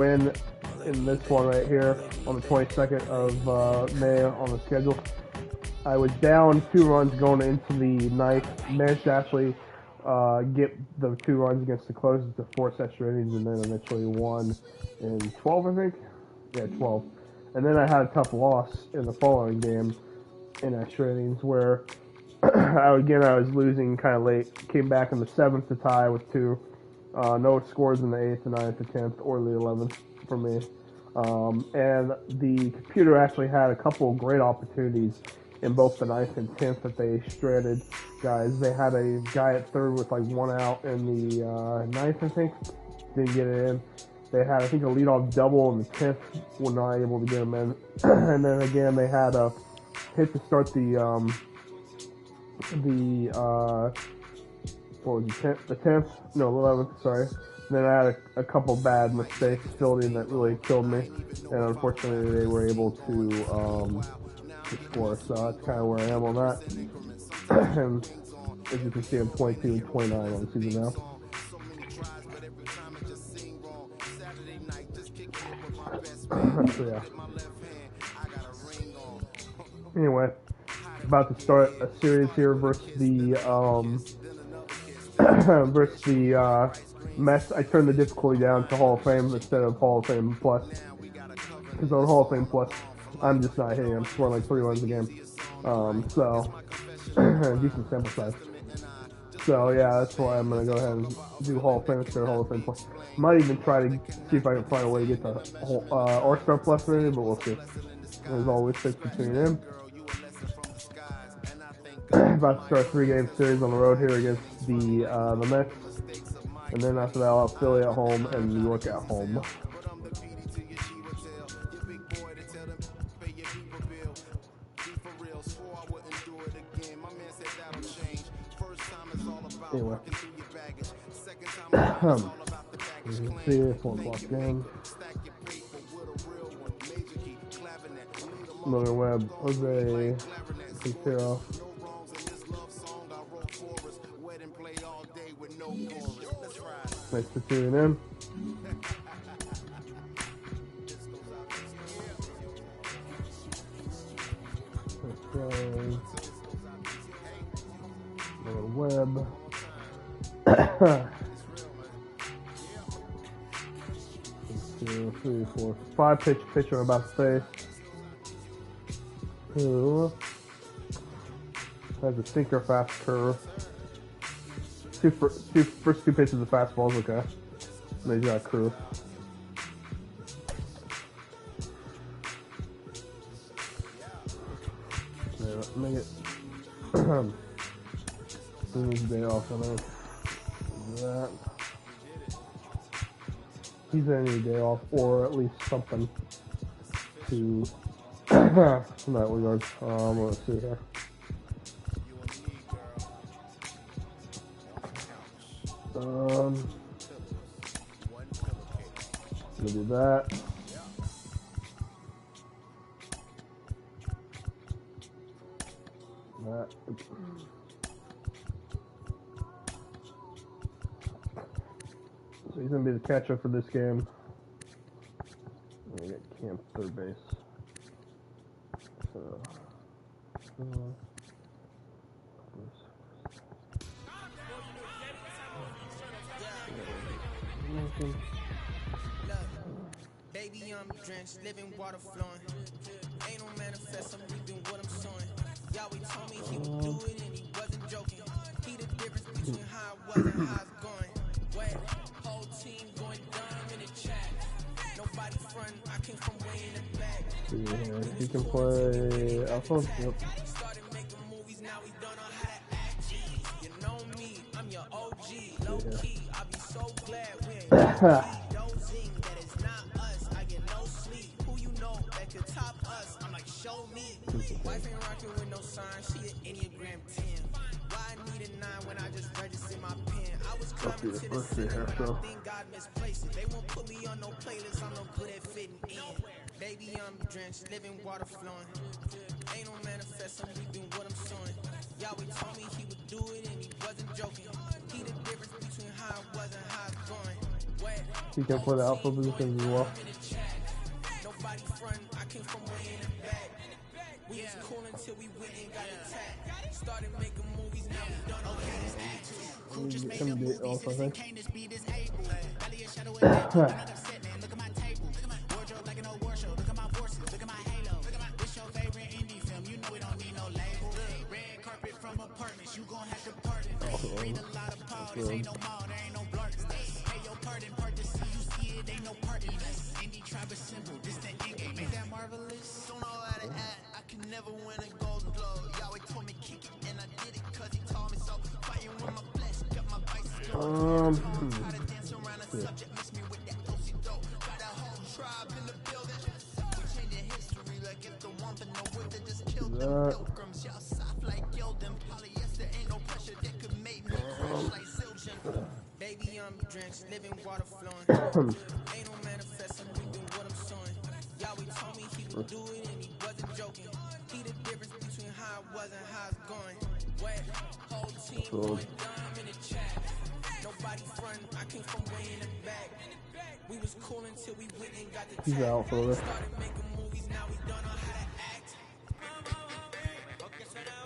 win in this one right here on the 22nd of May on the schedule. I was down 2 runs going into the ninth. Managed to actually get the 2 runs against the closers to force extra innings, and then eventually won in 12, I think. Yeah, 12. And then I had a tough loss in the following game in extra innings where I was losing kind of late. Came back in the 7th to tie with 2. No scores in the 8th, the 9th, the 10th, or the 11th for me. And the computer actually had a couple of great opportunities in both the 9th and 10th that they stranded guys. They had a guy at third with like 1 out in the 9th, I think. Didn't get it in. They had, I think, a leadoff double in the 10th. Were not able to get him in. And then again, they had a hit to start the what was the 10th? No, the 11th, sorry. And then I had a couple bad mistakes filled in that really killed me. And unfortunately, they were able to score. So that's kind of where I am on that. And as you can see, I'm 22 and 29 on the season now. So yeah. Anyway, about to start a series here versus the Mets. I turned the difficulty down to Hall of Fame instead of Hall of Fame Plus. Because on Hall of Fame Plus, I'm just not hitting. I'm scoring like 3 runs a game. So decent sample size. So yeah, that's why I'm gonna go ahead and do Hall of Fame instead of Hall of Fame Plus. Might even try to see if I can find a way to get the All-Star Plus rating, but we'll see. There's always 6 between them. About to start a 3-game series on the road here against the Mets, and then after that I'll have Philly at home and New York at home. Anyway, you can see it, 4 o'clock game. Logan Webb, Jose Quintero. Thanks for tuning in. Logan Webb. 2, 3, 4, 5 pitcher I'm about to face. Who has a sinker fast curve. First 2 pitches of fastballs, okay. And he's got a curve. Yeah, make it. His day off, I know. That. He's any day off, or at least something to in that regard. Let's see here. I'm gonna do that. So he's gonna be the catcher for this game. I'm gonna get Camp third base. So. Look, baby, I'm drenched, living water flowing. Ain't no manifest, I'm reaping what I'm sowing. Yahweh told me he would do it and he wasn't joking. He the difference between how I was and how it's going. Wet, whole team going dumb in the chat. Nobody front, I came from way in the back. Yeah, he can play Alphonse. Yep. Started making movies, now we don't know how to act. Jeez, you know me, I'm your OG, low key. I'll be so glad we ain't dozing, that it's not us. I get no sleep. Who you know that could top us? I'm like, show me. Wife ain't rocking with no sign, she an Enneagram 10. Why I need a 9 when I just registered my pen? I was coming to the center, but I think God misplaced it. They won't put me on no playlist, I'm no good at fitting in. Baby, I'm drenched, living water flowing. Ain't no manifest, I'm reaping what I'm sowing. Yahweh told me he would do it and he wasn't joking. He the difference between how I was and how it's going. He can play the outfield position as well. Nobody front, I came from way in the back. We was cool until we went and got attacked. Started making movies, now we done all We get him beat off, I think. Baby, I'm drenched, living water flowing. Ain't no manifesting, reaping what I'm sowing. Yahweh told me he would do it and he wasn't joking. He the difference between how I was and how it's going. Wet, whole team going dumb in the chat. Nobody front, I came from way in the back. We was cool until we went and got the tag. He's out for this. Started making movies, now we don't know how to act. Okay, sit down.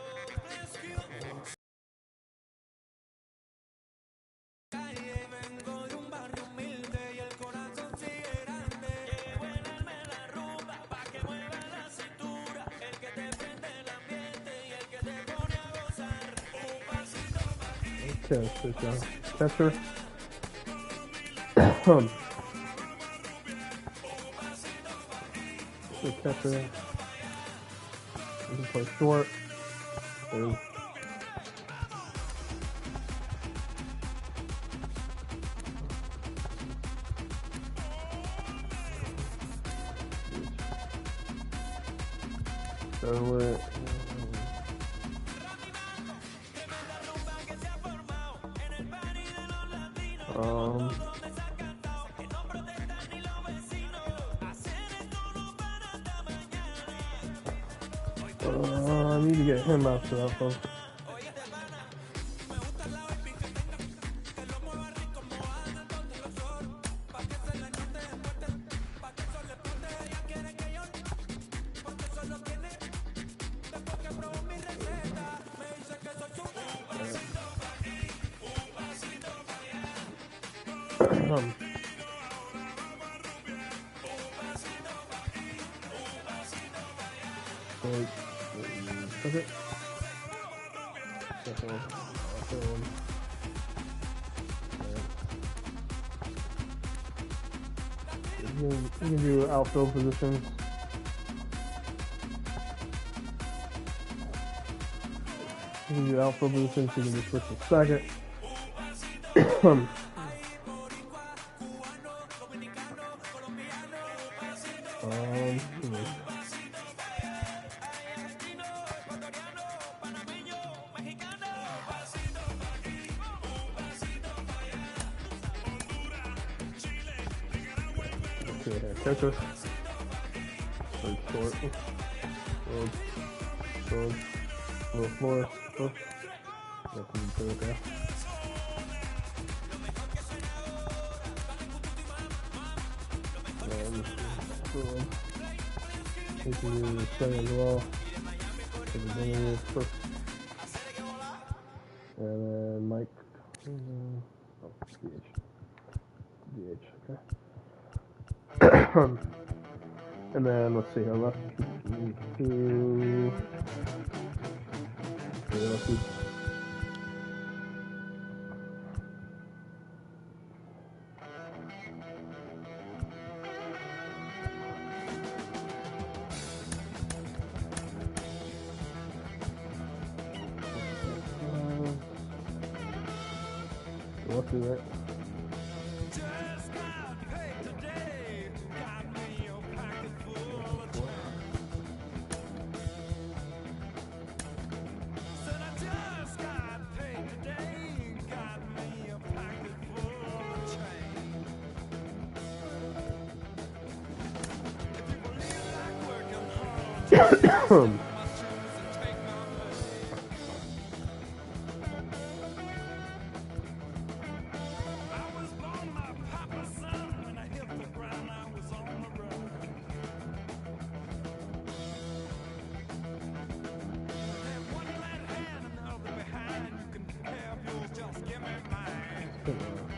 Catcher. The catcher. You can play short. Ooh. Charlotte. I need to get him after that one. Okay. You can do outfield positions. You can do outfield positions. You can just switch to second. Catcher. Short. Short. Little floor. Nothing to do there. You can do play as well. And then Mike. Oh, DH. Okay. And then let's see here, left two. Lefty. Lefty, right?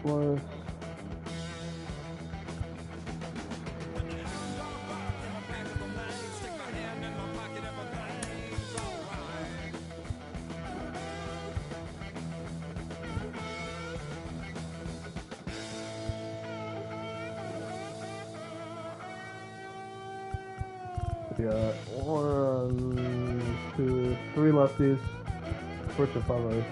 plus. We got 1, 2, 3 lefties. Push a 5.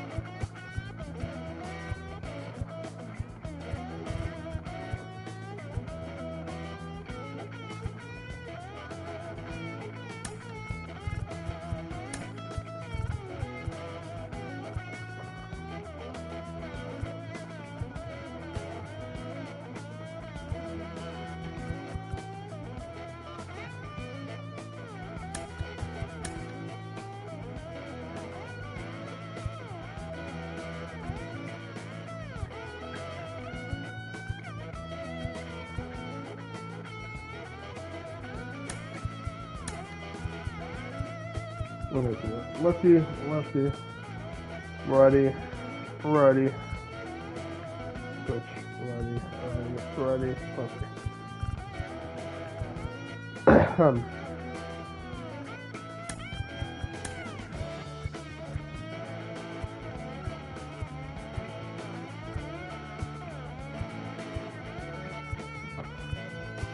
Lefty, lefty, righty, righty, switch, righty, righty, lefty.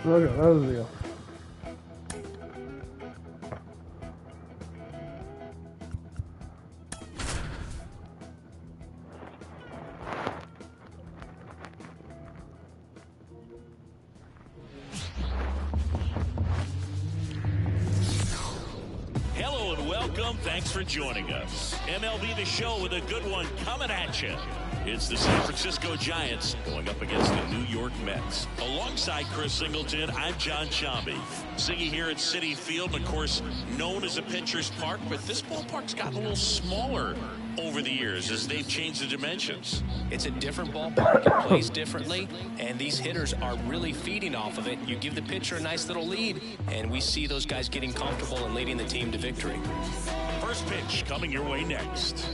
Okay, that was the deal. Hello and welcome. Thanks for joining us. MLB The Show with a good one coming at you. It's the San Francisco Giants going up against the New York Mets. Alongside Chris Singleton, I'm John Chambi. Siggy here at Citi Field, of course, known as a pitcher's park, but this ballpark's gotten a little smaller over the years as they've changed the dimensions. It's a different ballpark. It plays differently, and these hitters are really feeding off of it. You give the pitcher a nice little lead, and we see those guys getting comfortable and leading the team to victory. First pitch coming your way next.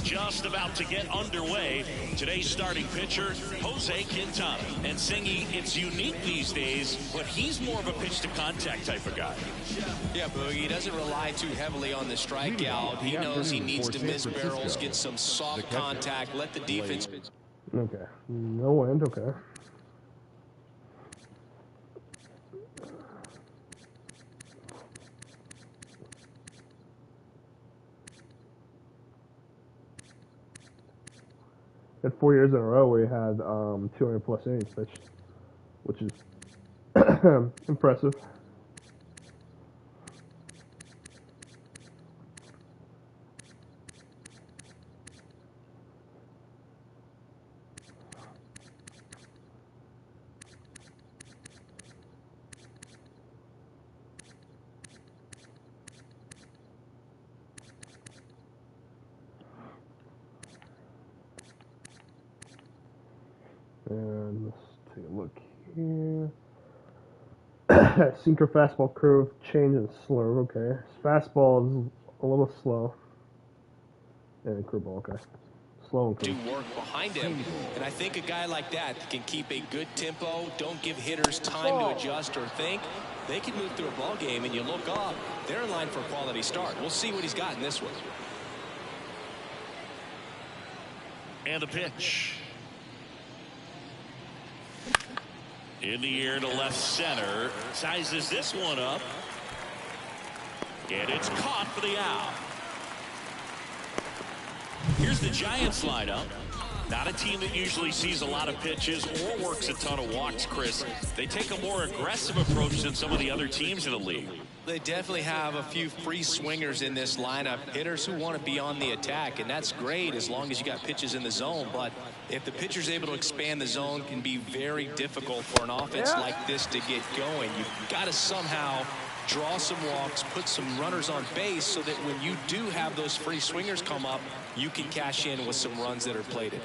Just about to get underway. Today's starting pitcher, Jose Quintana. And Singy, it's unique these days, but he's more of a pitch-to-contact type of guy. Yeah, Boogie, he doesn't rely too heavily on the strikeout. He knows he needs to miss barrels, get some soft contact, let the defense... Okay, no wind, okay. Had 4 years in a row where he had 200 plus innings pitched, which is impressive. And let's take a look here. Sinker fastball curve change and slurve. Okay, his fastball is a little slow. And curveball. Okay, slow and curve. Do work behind him, and I think a guy like that can keep a good tempo. Don't give hitters time to adjust or think. They can move through a ball game, and you look up, they're in line for a quality start. We'll see what he's got in this one. And a pitch. In the air to left center. Sizes this one up. And it's caught for the out. Here's the Giants lineup. Not a team that usually sees a lot of pitches or works a ton of walks, Chris. They take a more aggressive approach than some of the other teams in the league. They definitely have a few free swingers in this lineup, hitters who want to be on the attack, and that's great as long as you got pitches in the zone. But if the pitcher's able to expand the zone, it can be very difficult for an offense like this to get going. You've got to somehow draw some walks, put some runners on base so that when you do have those free swingers come up, you can cash in with some runs that are plated.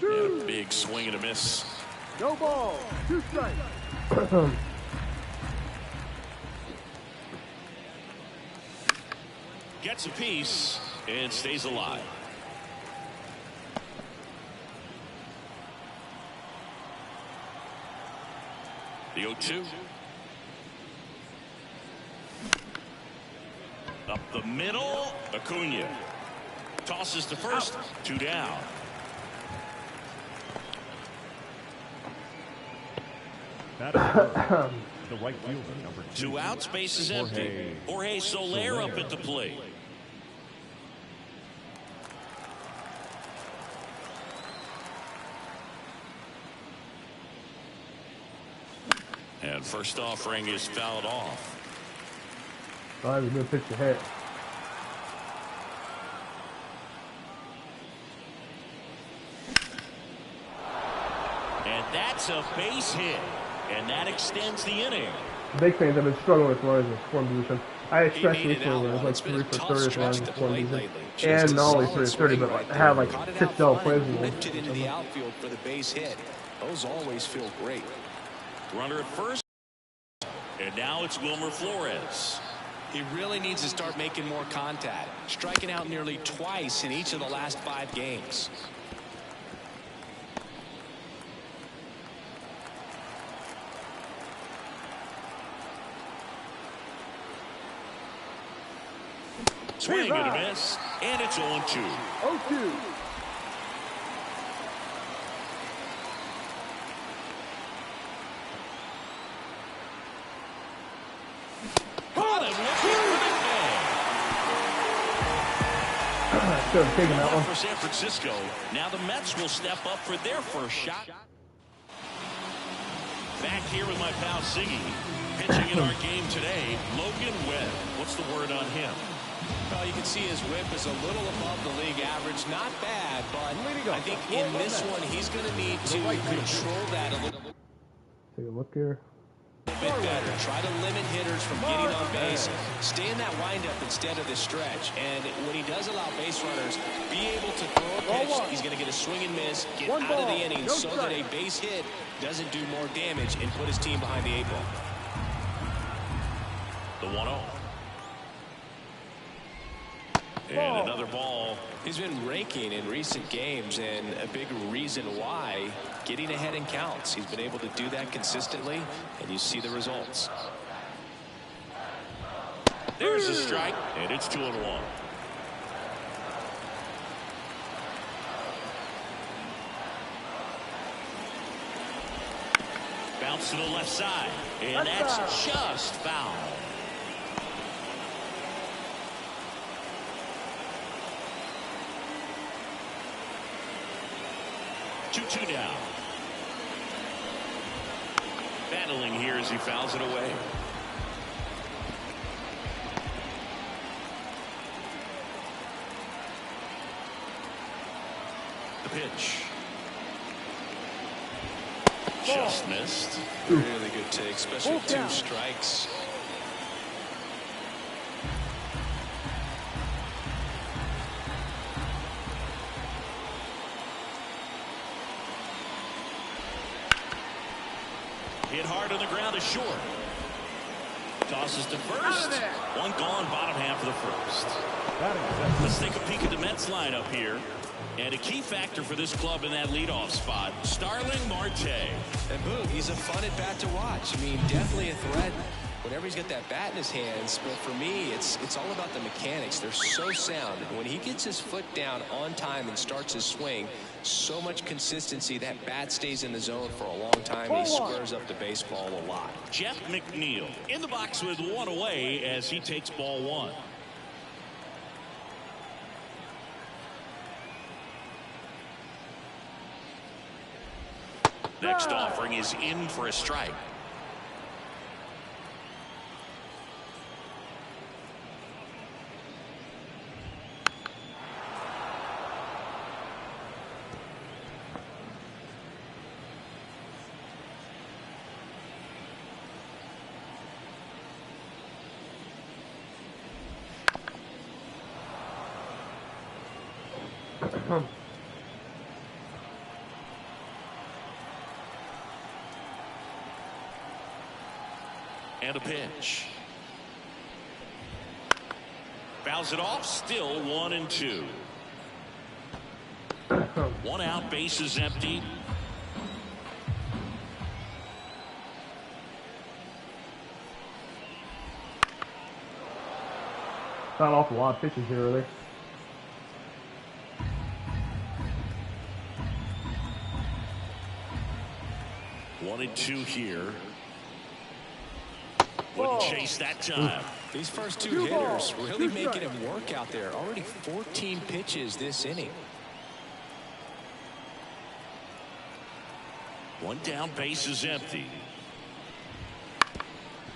And a big swing and a miss. No ball, 2 strikes. Gets a piece and stays alive. The 0-2. Up the middle, Acuna. Tosses to first, 2 down. That is the right fielder, number 2. 2 outs, base is empty. Jorge Soler up at the plate. And first offering is fouled off. Oh, that was a good pitch to hit. And that's a base hit. And that extends the inning. Big fans have been struggling with runners in scoring position. I had stretched made it recently where it out. was like 3 It's been a for tough 30 stretch runners in at the scoring plate position. lately. And Just not a only 3 solid for 30, swing but right had there. like Caught it 6 out double front plays. and lifted into the outfield for the base hit. Those always feel great. Runner at first. And now it's Wilmer Flores. He really needs to start making more contact, striking out nearly twice in each of the last 5 games. Swing and a miss, and it's 0-2. 0-2. Caught him looking for the bag. Should have taken that one. For San Francisco. Now the Mets will step up for their first shot. Back here with my pal Siggy. Pitching in our game today, Logan Webb. What's the word on him? Well, you can see his whip is a little above the league average. Not bad, but I think in this one he's going to need to control that a little Take a look here. bit better. Try to limit hitters from getting on base. Stay in that windup instead of the stretch. And when he does allow base runners, be able to throw a pitch. He's going to get a swing and miss, get out of the inning so that a base hit doesn't do more damage and put his team behind the 8 ball. The 1-0. And another ball. He's been raking in recent games, and a big reason why, getting ahead in counts. He's been able to do that consistently, and you see the results. There's a strike, and it's 2-1. Bounce to the left side, and that's just foul. Two down. Battling here as he fouls it away. The pitch. Just missed. Really good take, especially with 2 strikes. Hit hard on the ground is short. Tosses to first. One gone, bottom half of the first. Let's take a peek at the Mets lineup here. And a key factor for this club in that leadoff spot, Starling Marte. And boom, he's a fun at bat to watch. I mean, definitely a threat whenever he's got that bat in his hands. But for me, it's all about the mechanics. They're so sound. When he gets his foot down on time and starts his swing, so much consistency, that bat stays in the zone for a long time. And he squares up the baseball a lot. Jeff McNeil in the box with 1 away as he takes ball 1. Next offering is in for a strike. And a pitch. Fouls it off, still 1-2. 1 out, base is empty. Fouled off a lot of pitches here, really. One and two here. Wouldn't chase that time. These first two hitters really making him work out there. Already 14 pitches this inning. One down, base is empty.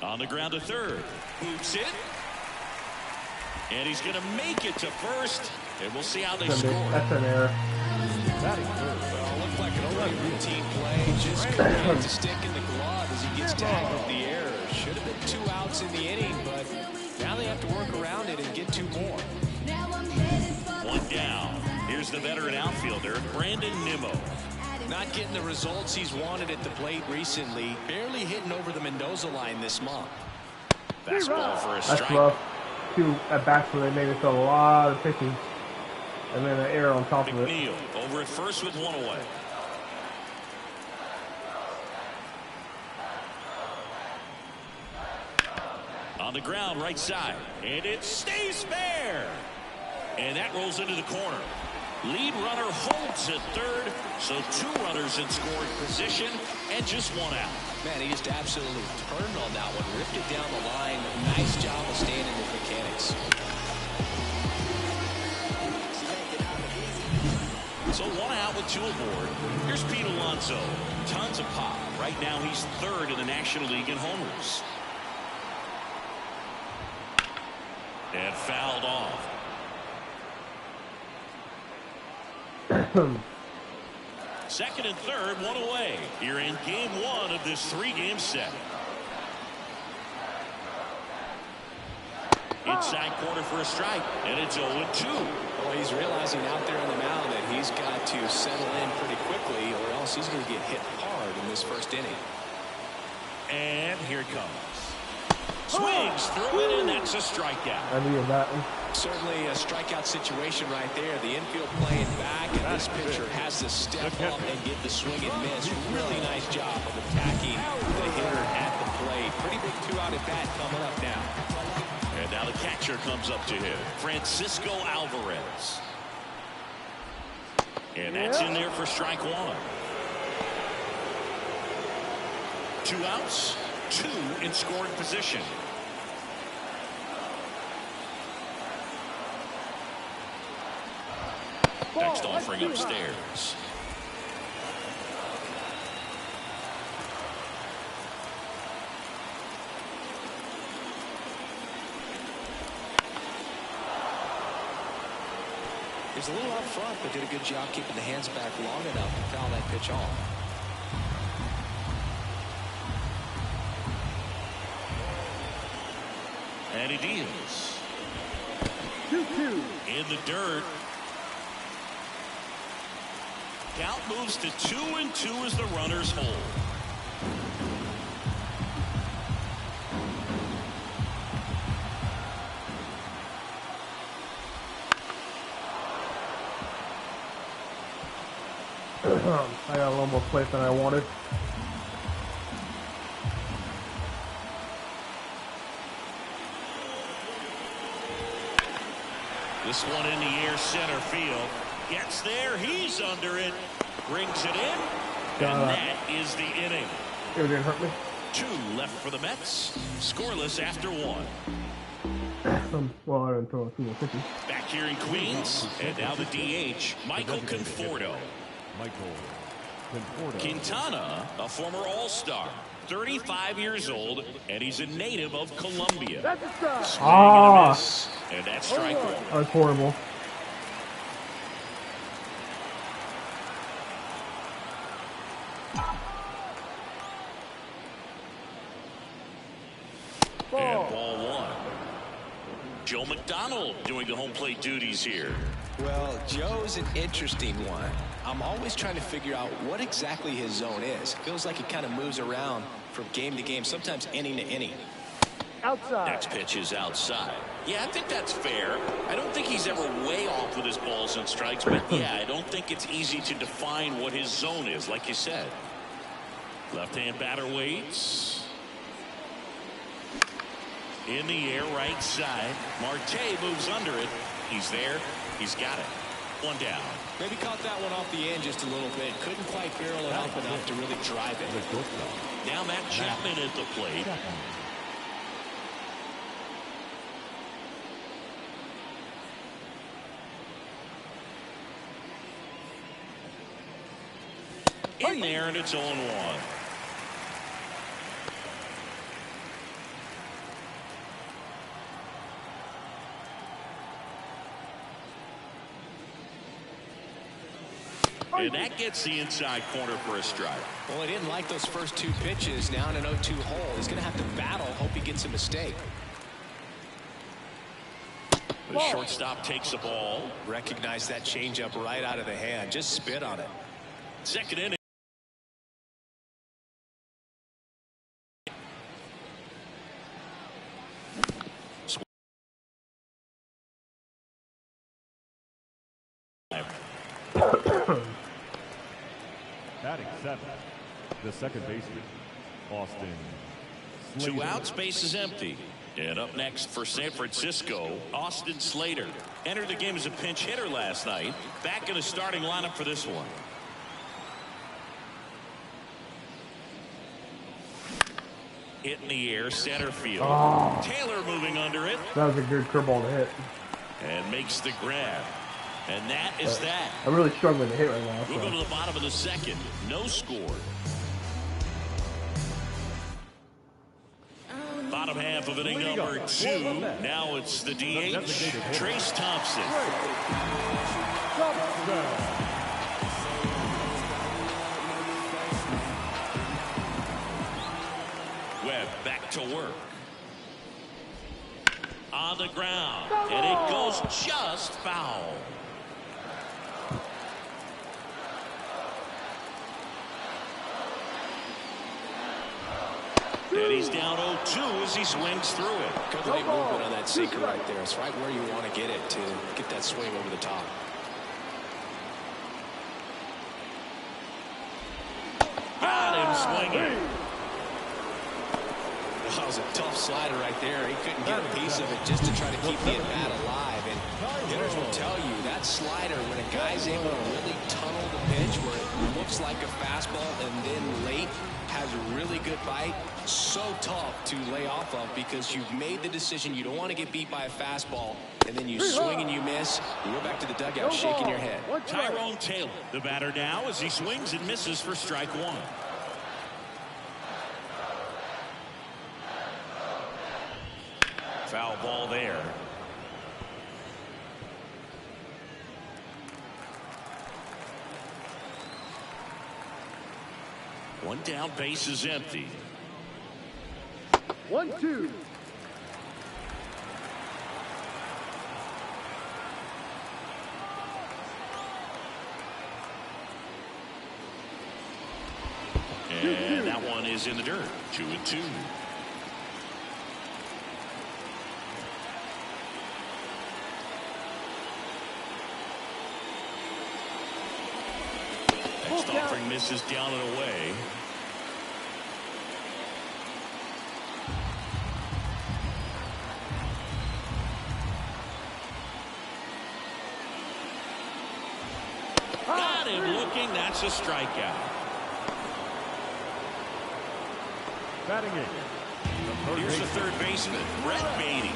On the ground to third. Hoops it. And he's going to make it to first. And we'll see how they score. That's an error. Well, it looked like an already routine play. Just couldn't get to stick in the glove as he gets tagged with the error. Should have been 2 outs in the inning, but now they have to work around it and get 2 more. One down. Here's the veteran outfielder, Brandon Nimmo. Not getting the results he's wanted at the plate recently. Barely hitting over the Mendoza line this month. Fastball for a That's strike. rough. 2 at bats where they made us a lot of pitches. And then an error on top of it. McNeil over at first with 1 away. On the ground, right side. And it stays fair. And that rolls into the corner. Lead runner holds at third. So 2 runners in scoring position and just 1 out. Man, he just absolutely turned on that one. Ripped it down the line. Nice job of staying in his mechanics. So 1 out with 2 aboard. Here's Pete Alonso. Tons of pop. Right now he's 3rd in the National League in homers. And fouled off. Second and third, 1 away. You're in game 1 of this 3-game set. Inside corner for a strike, and it's 0-2. Well, he's realizing out there on the mound that he's got to settle in pretty quickly, or else he's going to get hit hard in this first inning. And here it comes. Swings through it, and that's a strikeout. I needed that one. Certainly a strikeout situation right there. The infield playing back, and this pitcher has to step up and get the swing and miss. Really nice job of attacking the hitter at the plate. Pretty big 2-out at bat coming up now. And now the catcher comes up to him, Francisco Alvarez. And that's in there for strike 1. 2 outs, 2 in scoring position. Next offering upstairs. He's a little up front, but did a good job keeping the hands back long enough to foul that pitch off. And he deals. 2-2. In the dirt. Count moves to 2-2 as the runners hold. I got a little more place than I wanted. This one in the air, center field. Gets there, he's under it. Brings it in. And that is the inning. It didn't hurt me. 2 left for the Mets. Scoreless after 1. Well, I didn't throw a single pitches. Back here in Queens. And now the DH, Michael Conforto. Michael Conforto. Quintana, a former All-Star. 35 years old, and he's a native of Colombia. That's a strike. Swing and a miss. And that's strike 1. That's horrible. And ball 1. Joe McDonald doing the home plate duties here. Well, Joe's an interesting one. I'm always trying to figure out what exactly his zone is. Feels like he kind of moves around from game to game, sometimes inning to inning. Outside. Next pitch is outside. Yeah, I think that's fair. I don't think he's ever way off with his balls and strikes, but yeah, I don't think it's easy to define what his zone is, like you said. Left-hand batter waits. In the air, right side. Marte moves under it. He's there. He's got it. One down. Maybe caught that one off the end just a little bit. Couldn't quite barrel it up enough to really drive it. Now Matt Chapman at the plate. In there, and it's 0-1. And that gets the inside corner for a strike. Well, he didn't like those first two pitches. Now in an 0-2 hole. He's going to have to battle. Hope he gets a mistake. The shortstop takes the ball. Recognize that changeup right out of the hand. Just spit on it. Second inning. Batting 7th, the second baseman, Austin Slater. 2 outs, base is empty. And up next for San Francisco, Austin Slater. Entered the game as a pinch hitter last night. Back in the starting lineup for this one. Hit in the air, center field. Oh. Taylor moving under it. That was a good curveball to hit. And makes the grab. And that is that. I'm really struggling to hit right now. We'll go to the bottom of the second. No score. Bottom half of inning number 2. Now it's the DH, Trace Thompson. Webb back to work. On the ground. And it goes just foul. And he's down 0-2 as he swings through it. Good late movement on that sinker right there. It's right where you want to get it to get that swing over the top. Got him swinging. That was a tough slider right there. He couldn't get a piece of it just to try to keep the at-bat alive. And hitters will tell you that slider, when a guy's able to really tunnel the pitch where it looks like a fastball and then late has a really good bite, so tough to lay off of because you've made the decision you don't want to get beat by a fastball, and then you swing and you miss. You go back to the dugout shaking your head. Tyrone Taylor, the batter now, as he swings and misses for strike 1. Foul ball there. One down, base is empty. 1-2. And that one is in the dirt. 2-2. Next offering misses down and away. Got him looking. That's a strikeout. Batting 8. Here's the third baseman, Brett Baty.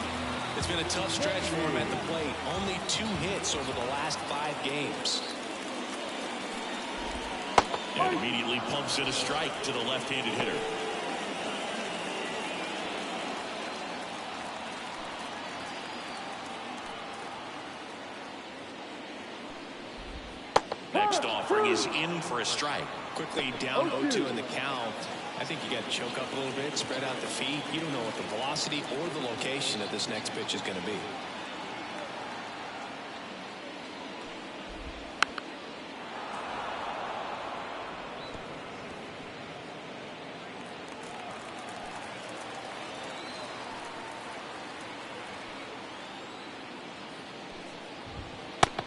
It's been a tough stretch for him at the plate. Only 2 hits over the last 5 games. And immediately pumps in a strike to the left-handed hitter. Next offering is in for a strike. Quickly down 0-2 in the count. I think you got to choke up a little bit, spread out the feet. You don't know what the velocity or the location of this next pitch is going to be.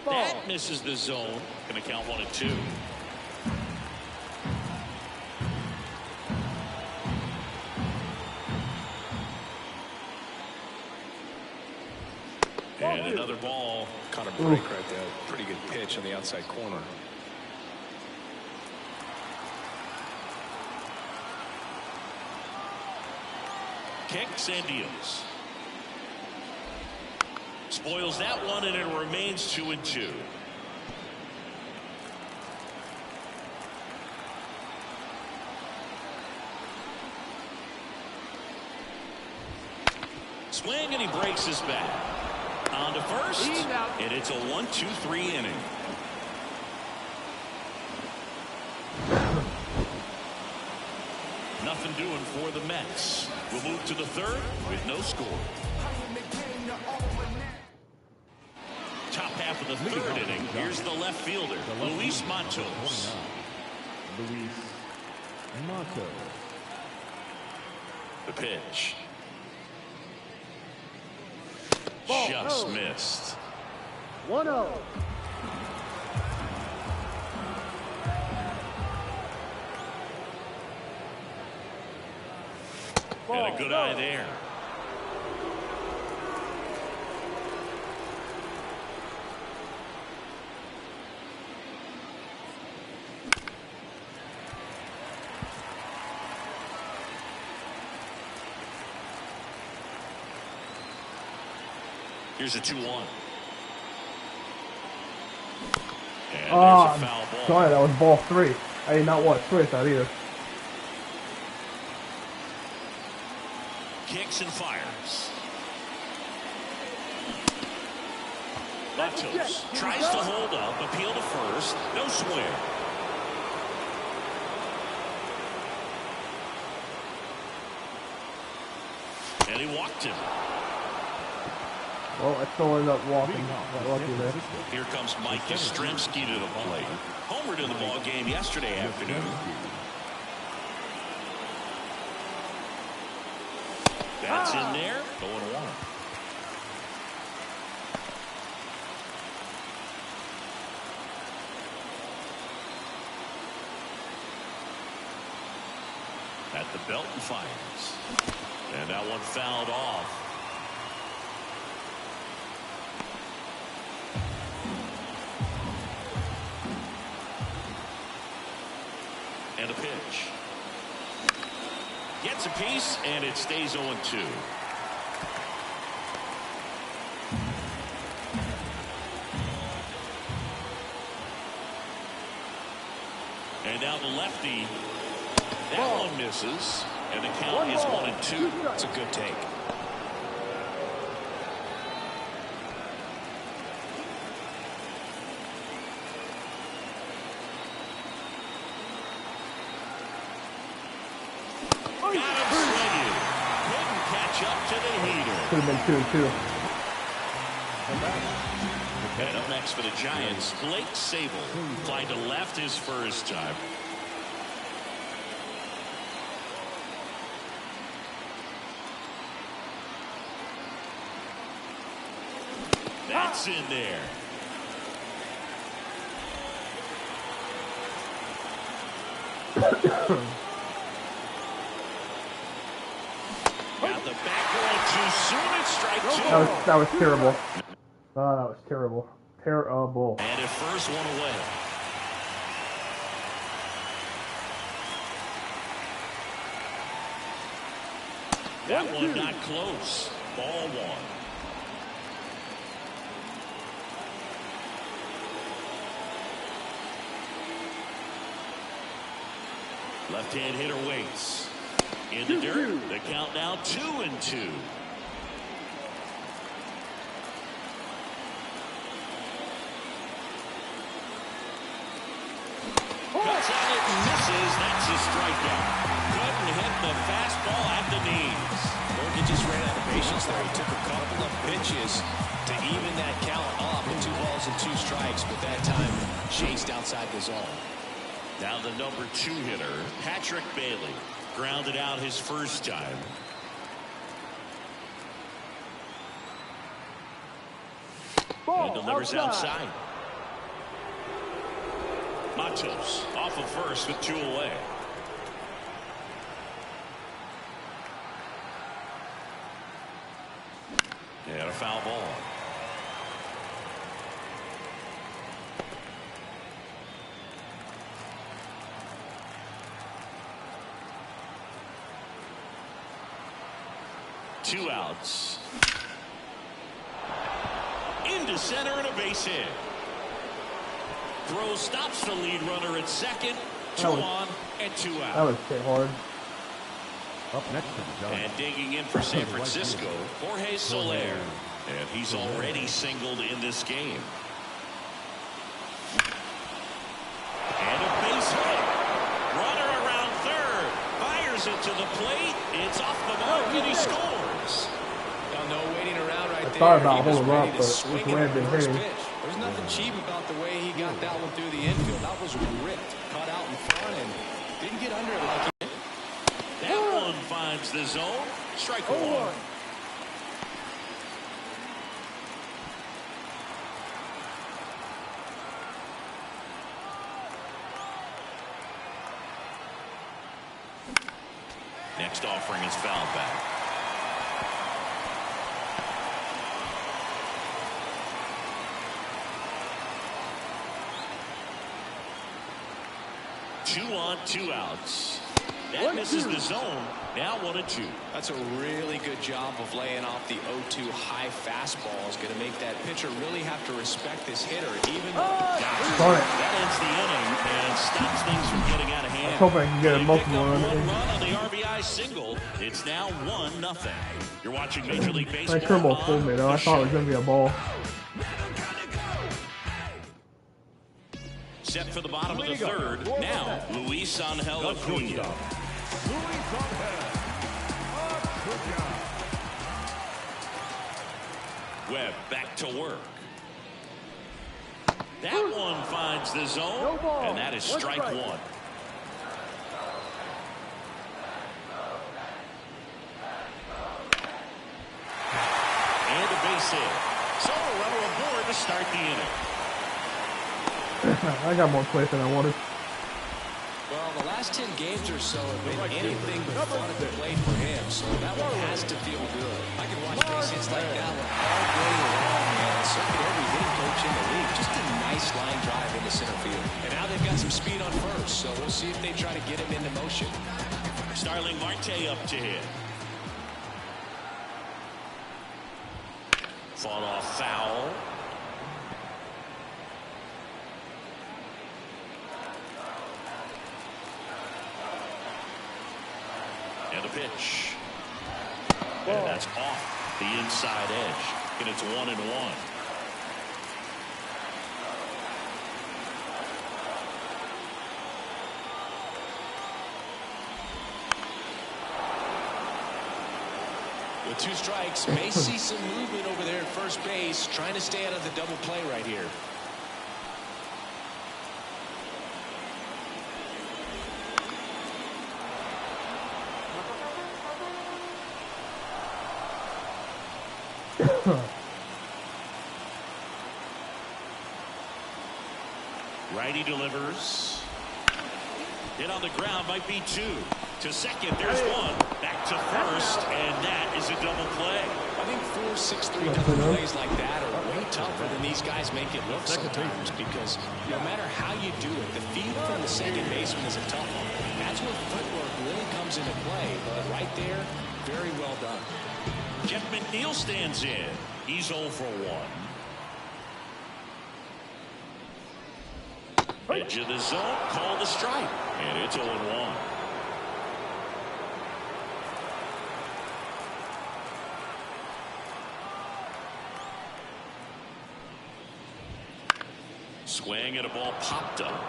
That misses the zone. Going to count 1-2. And another ball. Caught a break right there. Pretty good pitch on the outside corner. Kicks and deals. Spoils that one, and it remains 2-2. Swing, and he breaks his bat. On to first, and it's a 1-2-3 inning. Nothing doing for the Mets. We'll move to the third with no score. Top half of the third inning. Here's the left fielder, Luis Matos. Luis Matos. The pitch. Just missed. 1-0. And a good eye there. Here's a 2-1. And there's a foul ball. Sorry, that was ball 3. I did not want to switch that either. Kicks and fires. Matos tries to hold up, appeal to first, no swing. And he walked him. Well, I still ended up walking. Got lucky there. Here comes Mike Yastrzemski to the plate. Homered in the ball game yesterday afternoon. That's in there. 0-1. At the belt and fires. And that one fouled off. And a pitch. Gets a piece, and it stays 0-2. And now the lefty. That one misses, and the count is 1-2. It's a good take. Got him swinging. Couldn't catch up to the heater. Could have been 2-2. And up next for the Giants, Blake Sable. Flying to left his first time. That's in there. Got the back going too soon. It's strike 2. That was terrible. Oh, that was terrible. Terrible. And at first, one away. That one not close. Ball 1. Left-hand hitter waits. In the dirt. The count now 2-2. Cuts at it and misses. That's a strikeout. Couldn't hit the fastball at the knees. Morgan just ran out of patience there. He took a couple of pitches to even that count off with 2 balls and 2 strikes, but that time chased outside the zone. Now the number 2 hitter, Patrick Bailey, grounded out his first time. And delivers outside. Matos off of first with 2 away. And a foul ball. 2 outs. Into center and a base hit. Throw stops the lead runner at second. 2 on and 2 out. That was hit hard. Up next to the Giants. And digging in for San Francisco, Jorge Soler. And he's already singled in this game. And a base hit. Runner around third. Fires it to the plate. It's off the mark and he scores. No waiting around right there. I thought about He was holding ready up, to but swing with the it way at I've the been first hitting. pitch. There's nothing cheap about the way he got that one through the infield. That was ripped, cut out in front, and didn't get under it like he did. That one finds the zone. Strike one. Next offering is fouled back. Two on, 2 outs. That misses the zone. Now 1-2. That's a really good job of laying off the 0-2 high fastball. Is going to make that pitcher really have to respect this hitter, even though that ends the inning and stops things from getting out of hand. I hope I can get a They multiple pick up run. one run on the RBI single. It's now 1-0. You're watching Major League Baseball. Nice turbo pulled me though. I thought it was gonna be a ball. Set for the bottom of the third. Now, Luis Angel Acuna. Webb back to work. That one finds the zone, and that is strike one. And a base hit. So a runner aboard to start the inning. I got more plays than I wanted. Well, the last 10 games or so have been anything but fun at the plate for him, so that one has to feel good. I can watch base hits like that one all day long, and so can every hitting coach in the league. Just a nice line drive into center field. And now they've got some speed on first, so we'll see if they try to get him into motion. Starling Marte up to hit. Fought off foul. And a pitch. And that's off the inside edge. And it's 1-1. With 2 strikes, may see some movement over there at first base, trying to stay out of the double play right here. Righty delivers. Hit on the ground, might be 2. To second, there's 1. Back to first, and that is a double play. I think 4-6-3 double plays like that are way tougher than these guys make it look sometimes, because no matter how you do it, the feed from the second baseman is a tough one. That's where footwork really comes into play, but right there, very well done. Jeff McNeil stands in. He's 0 for 1. Edge of the zone, call the strike, and it's 0-1. Swing and a ball popped up.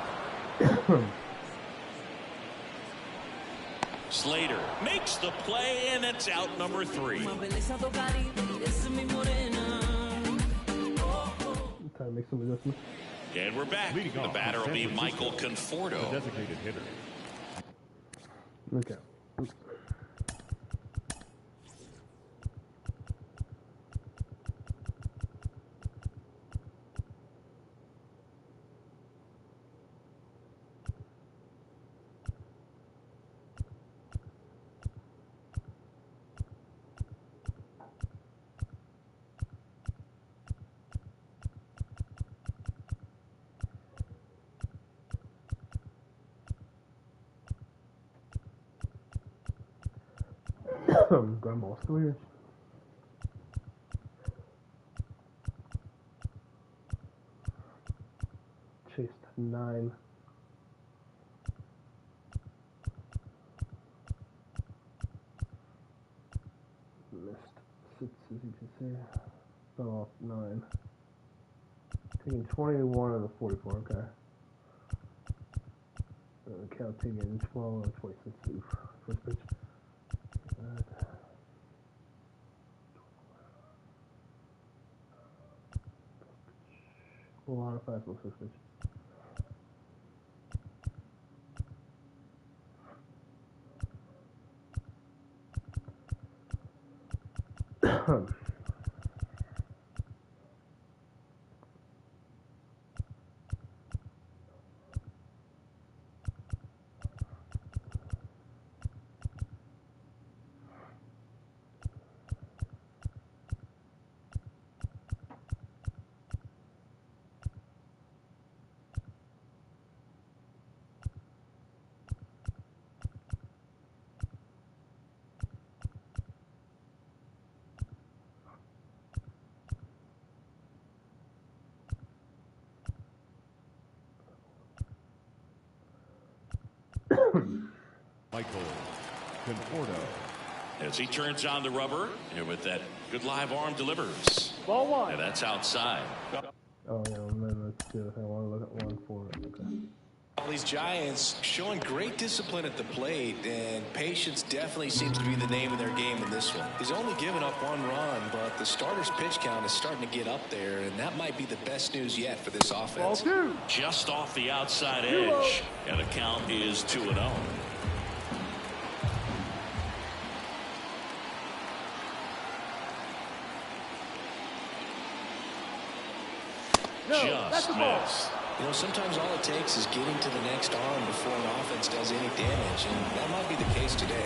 Slater makes the play, and it's out number 3. Time to make some adjustments. And we're back. Leading The off batter will San be Francisco, Michael the Conforto. designated hitter. Okay. Grandma's still here. 9. Missed 6, as you can see. Fell off 9. Taking 21 of the 44, okay. Cal taking 12 and 26. Oof. First pitch. A lot of fastball first pitch. Michael Conforto. As he turns on the rubber, and with that good live arm delivers. Ball 1. And that's outside. Oh, yeah, man, that's good. I want to look at 1 for it. Okay. These Giants showing great discipline at the plate, and patience definitely seems to be the name of their game in this one. He's only given up 1 run, but the starter's pitch count is starting to get up there, and that might be the best news yet for this Ball offense. 2. Just off the outside edge. And the count is 2-0. No, that's Just a ball. missed. You know, sometimes all it takes is getting to the next arm before an offense does any damage, and that might be the case today.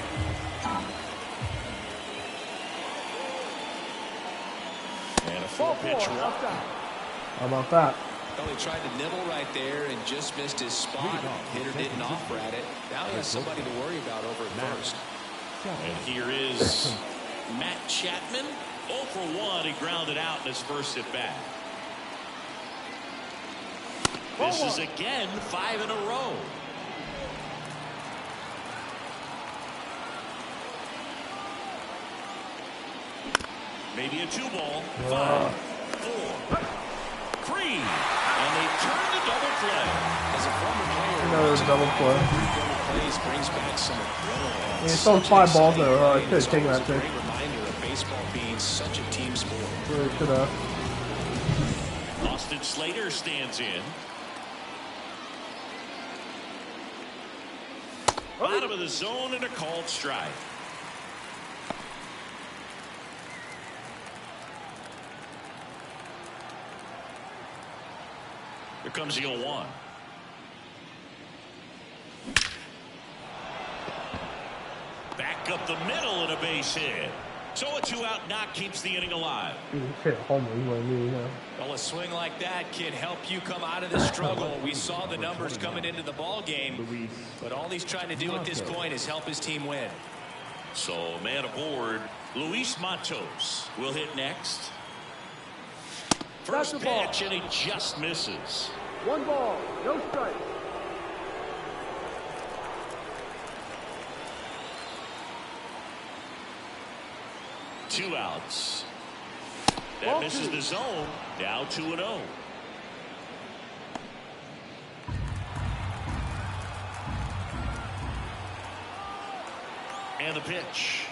And a Ball 4. 4-pitch walk. Outside. How about that? Well, he tried to nibble right there and just missed his spot. Hitter didn't offer at it. Now he has somebody to worry about over at first. And here is Matt Chapman. 0 for 1. He grounded out in his first at bat. This is again 5 in a row. Maybe a 2-ball. 5, 4, 3, and they turn the double play. As a former player, Another double play. double plays brings back some adrenaline. Yeah, it's only 5 balls there. I should have taken that It's a pitch. great reminder of baseball being such a team sport. Really should have. Austin Slater stands in. Bottom of the zone and a called strike. Here comes the 0-1. Back up the middle and a base hit. So a 2-out knock keeps the inning alive. He just hit a homer. You know what I mean? Yeah. Well, a swing like that can help you come out of the struggle. We saw the numbers coming into the ball game, but all he's trying to do at this point is help his team win. So man aboard, Luis Matos will hit next. First That's the ball. pitch, and he just misses. 1 ball. No strike. Two outs. That Ball misses 2. the zone. Now 2-0. And the pitch.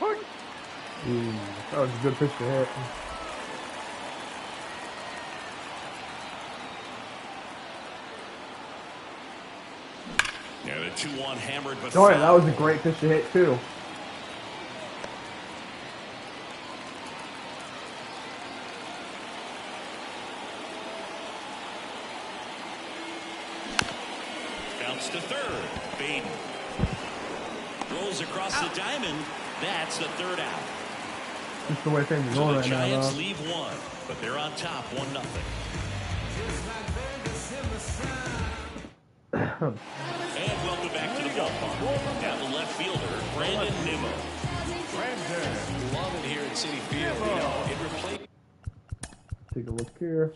That was a good pitch to hit. And a 2-1 hammered, but Oh, yeah, that foul. was a great pitch to hit, too. Bounce to third. Baden rolls across the diamond. That's the 3rd out. Just the way things are So going the right now, Giants though. leave 1, but they're on top 1-0. And welcome back to the ballpark. Now the left fielder, Brandon Nimmo. Love it here at Citi Field. You know, it replaced. Take a look here.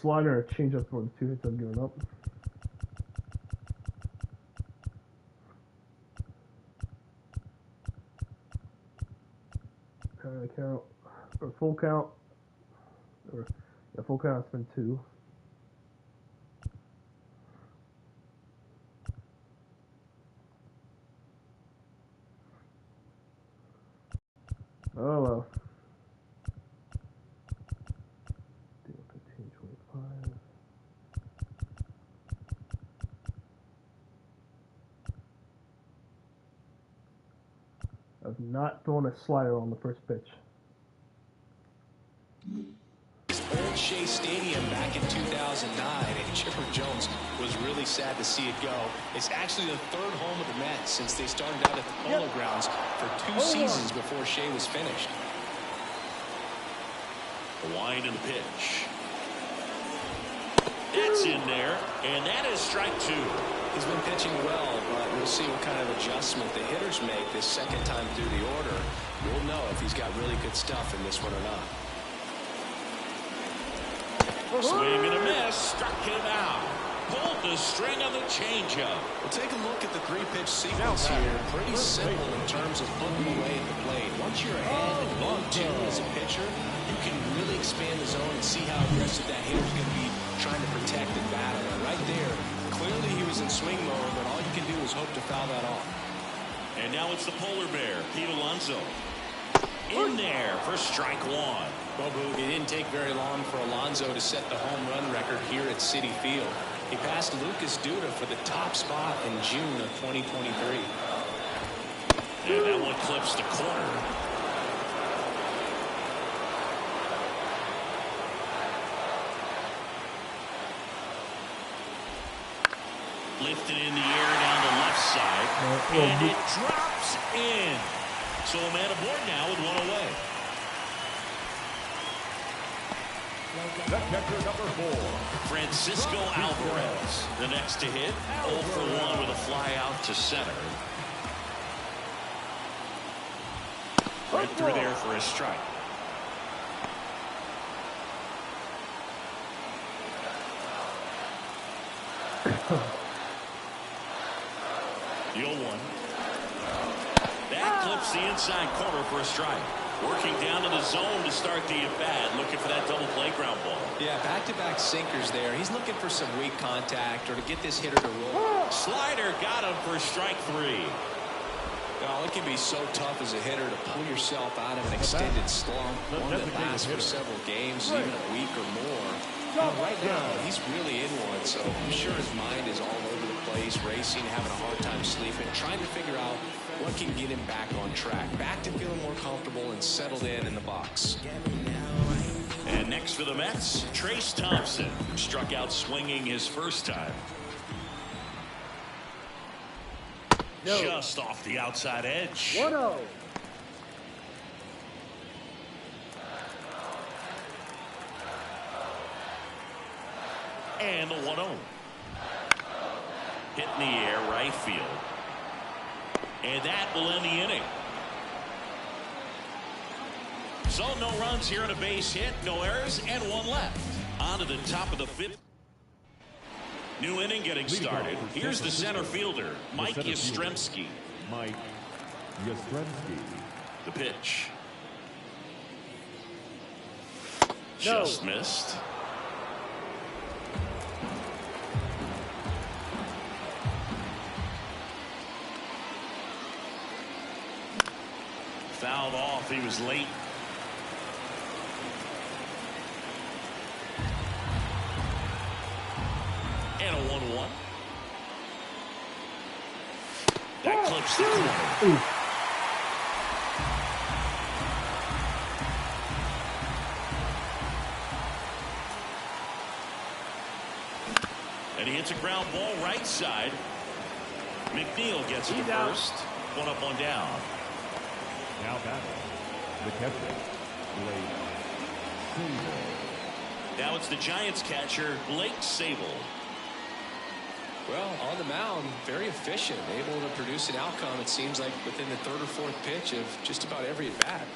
slider or change up for the 2 hits I've given up. Count or full count, or yeah, full count. It's been 2. Oh well. 15, 25. I've not thrown a slider on the first pitch. Old Shea Stadium back in 2009, and Chipper Jones was really sad to see it go. It's actually the 3rd home of the Mets since they started out at the Polo Grounds for 2 seasons before Shea was finished. The wind and the pitch. That's in there, and that is strike 2. He's been pitching well, but we'll see what kind of adjustment the hitters make this second time through the order. We'll know if he's got really good stuff in this one or not. Swing and a miss, struck him out. Pulled the string on the changeup. We'll take a look at the 3-pitch sequence here. Pretty simple in terms of putting away at the plate. Once you're ahead and 1-2 as a pitcher, you can really expand the zone and see how aggressive that hitter's going to be trying to protect and battle. And right there, clearly he was in swing mode, but all you can do is hope to foul that off. And now it's the polar bear, Pete Alonso. In there for strike 1. Well, Boog, it didn't take very long for Alonso to set the home run record here at Citi Field. He passed Lucas Duda for the top spot in June of 2023. And that one clips the corner. Lifted in the air down the left side. And it drops in. So a man aboard now with 1 away. The catcher, number 4. Francisco Alvarez, the next to hit. 0 for 1 with a fly out to center. Right through there for a strike. The 0-1. That clips the inside corner for a strike. Working down to the zone to start the at-bat, looking for that double play ground ball. Yeah, back-to-back sinkers there. He's looking for some weak contact or to get this hitter to roll. Slider got him for strike 3. Well, it can be so tough as a hitter to pull yourself out of an extended slump, one that lasts for several games, even a week or more. Right now, he's really in one, so I'm sure his mind is all over the place, racing, having a hard time sleeping, trying to figure out what can get him back on track, back to feeling more comfortable and settled in the box. And next for the Mets, Trace Thompson, struck out swinging his first time. No. Just off the outside edge. 1-0. And the 1-0. Hit in the air, right field. And that will end the inning. So no runs here and a base hit, no errors, and 1 left. On to the top of the 5th. New inning getting started. Here's the center fielder, Mike Yastrzemski. Mike Yastrzemski. The pitch. No. Just missed. Fouled off. He was late. And a 1-1. That clips the corner. And he hits a ground ball right side. McNeil gets it to first. 1 up, 1 down. Now batting, the catcher, Blake Sabol. Now it's the Giants catcher, Blake Sabol. Well, on the mound, very efficient, able to produce an outcome, it seems like, within the 3rd or 4th pitch of just about every at-bat.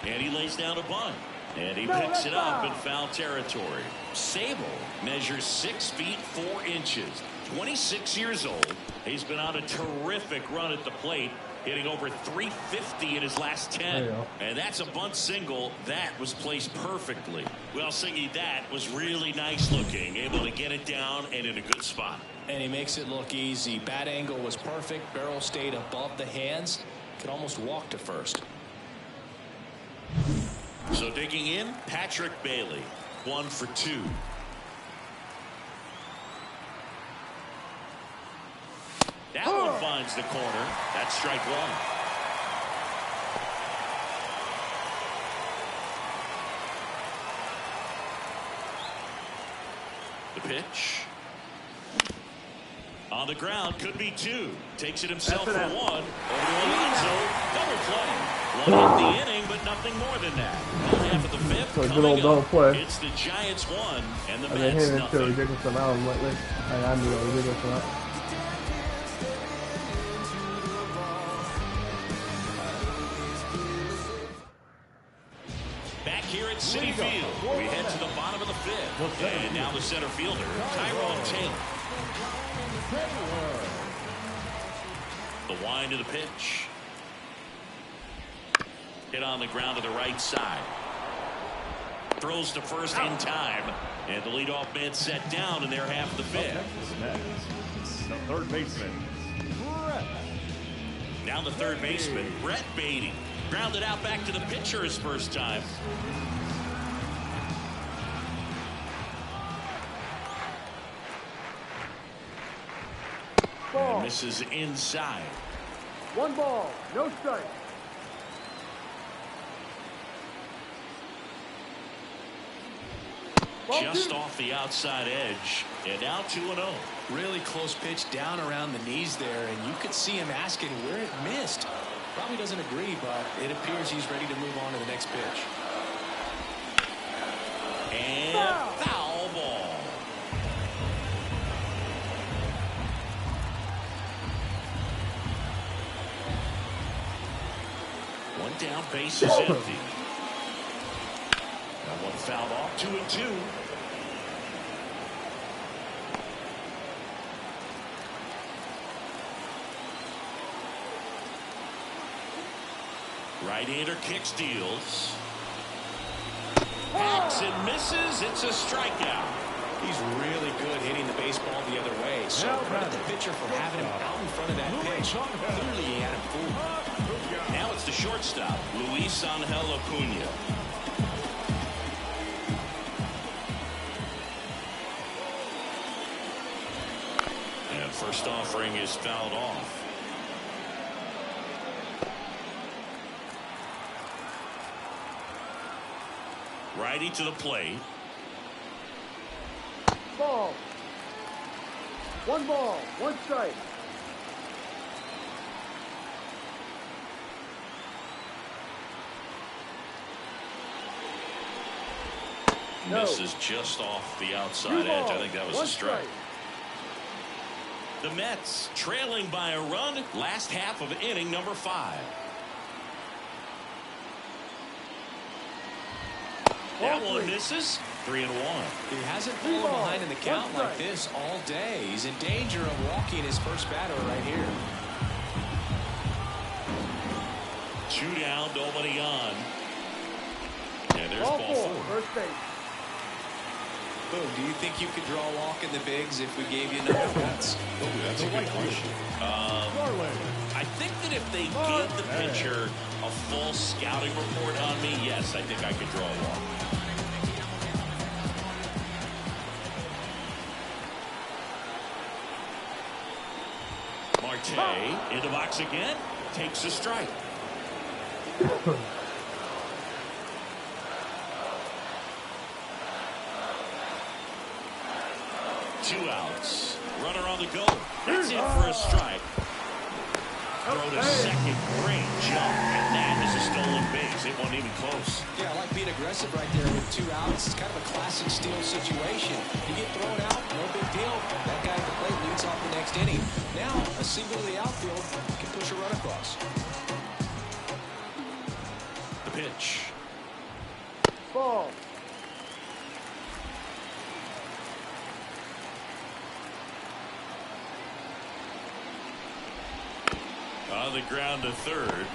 And he lays down a bunt. And he picks it up in foul territory. Sable measures 6 feet 4 inches. 26 years old. He's been on a terrific run at the plate, hitting over 350 in his last 10. And that's a bunt single that was placed perfectly. Well, Singy, that was really nice looking. Able to get it down and in a good spot. And he makes it look easy. Bat angle was perfect. Barrel stayed above the hands. Could almost walk to first. So digging in, Patrick Bailey, 1 for 2. That one finds the corner. That's strike 1. The pitch. On the ground, could be 2. Takes it himself for 1. Over to Alonso. Double play. 1 in the inning, but nothing more than that. Half of the 5th. So a good old double play. It's the Giants 1 and the I've been Mets hitting it to a nothing. ridiculous amount lately. I'm doing a ridiculous amount. Back here at Citi Field, we head to the bottom of the 5th. And now the center fielder, Tyrone Taylor. The wind of the pitch. Hit on the ground to the right side. Throws to first in time. And the leadoff man set down in their half of the 5th. The third baseman, Brett. Now the third baseman, Brett Beatty. Grounded out back to the pitcher his first time. And misses inside. 1 ball, no strike. Just off the outside edge. And now 2-0. Really close pitch down around the knees there, and you could see him asking where it missed. Probably doesn't agree, but it appears he's ready to move on to the next pitch. And foul ball. One down, base is empty. That one fouled off, 2-2. Right-hander kicks, deals. Hacks and misses. It's a strikeout. He's really good hitting the baseball the other way. So credit the pitcher for having him out in front of that pitch. Clearly he had him fooled. Now it's the shortstop, Luis Angel Acuna. And first offering is fouled off. Righty to the plate. Ball. 1 ball, 1 strike. No. Misses just off the outside edge. I think that was a strike. The Mets trailing by a run. Last half of inning number 5. That one misses. 3-1. He hasn't fallen behind in the count like this all day. He's in danger of walking his first batter right here. 2 down, nobody on. And there's ball 4. First base. Boom, do you think you could draw a walk in the bigs if we gave you enough bats? Oh, that's a good question. I think that if they gave the pitcher a full scouting report on me, yes, I think I could draw a walk. Marte in the box again, takes a strike. 2 outs. Runner on the go. That's it for a strike. Throw to second. Great jump. And that is a stolen base. It wasn't even close. Yeah, I like being aggressive right there with 2 outs. It's kind of a classic steal situation. You get thrown out, no big deal. That guy at the plate leads off the next inning. Now, a single to the outfield can push a run across. The pitch. Ball. On the ground to third.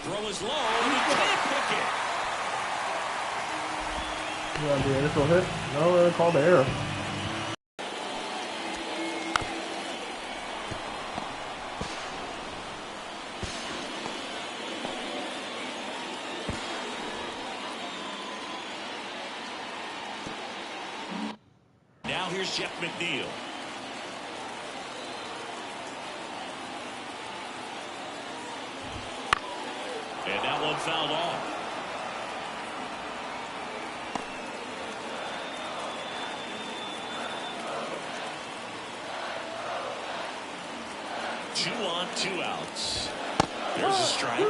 Throw is low. He can't pick it. The initial hit? No, they're called error. Now here's Jeff McNeil. And that one fouled off. Two on, 2 outs. There's a strike.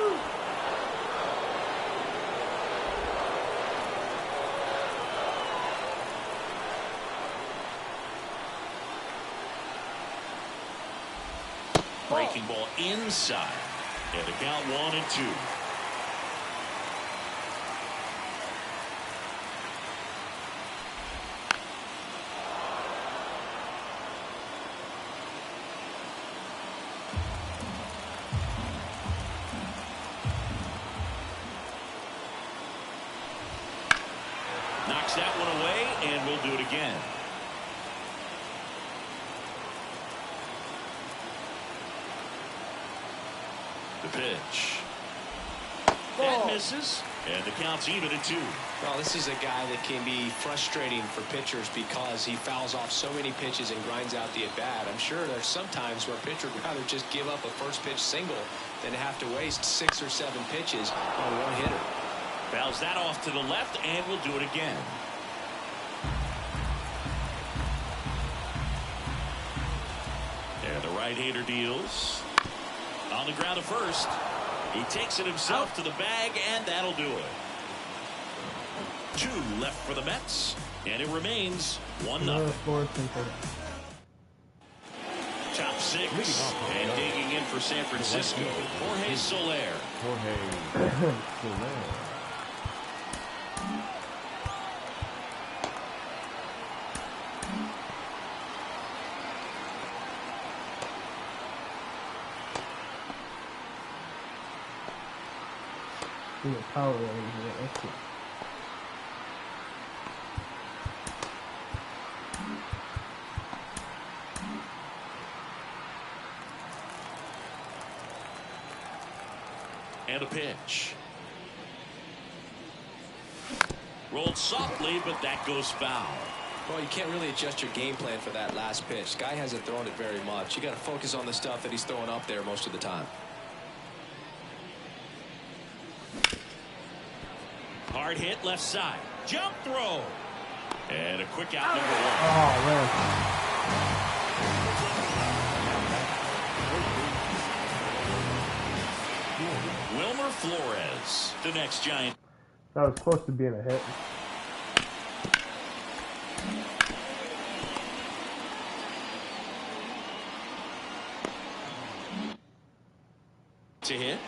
Breaking ball inside. And the count 1-2. Knocks that one away, and we'll do it again. The pitch. That misses, and the count's even at 2. Well, this is a guy that can be frustrating for pitchers because he fouls off so many pitches and grinds out the at-bat. I'm sure there's some times where a pitcher would rather just give up a first pitch single than have to waste 6 or 7 pitches on one hitter. Fouls that off to the left, and we'll do it again. And the right-hander deals. On the ground to first. He takes it himself to the bag, and that'll do it. 2 left for the Mets, and it remains 1-0. Top 6, and digging in for San Francisco, Jorge Soler. Jorge Soler. Power range here. Let's see. And a pitch. Rolled softly, but that goes foul. Well, you can't really adjust your game plan for that last pitch. Guy hasn't thrown it very much. You got to focus on the stuff that he's throwing up there most of the time. Hard hit left side. Jump throw. And a quick out, number 1. Oh, man. Wilmer Flores, the next Giant. That was close to being a hit. To hit.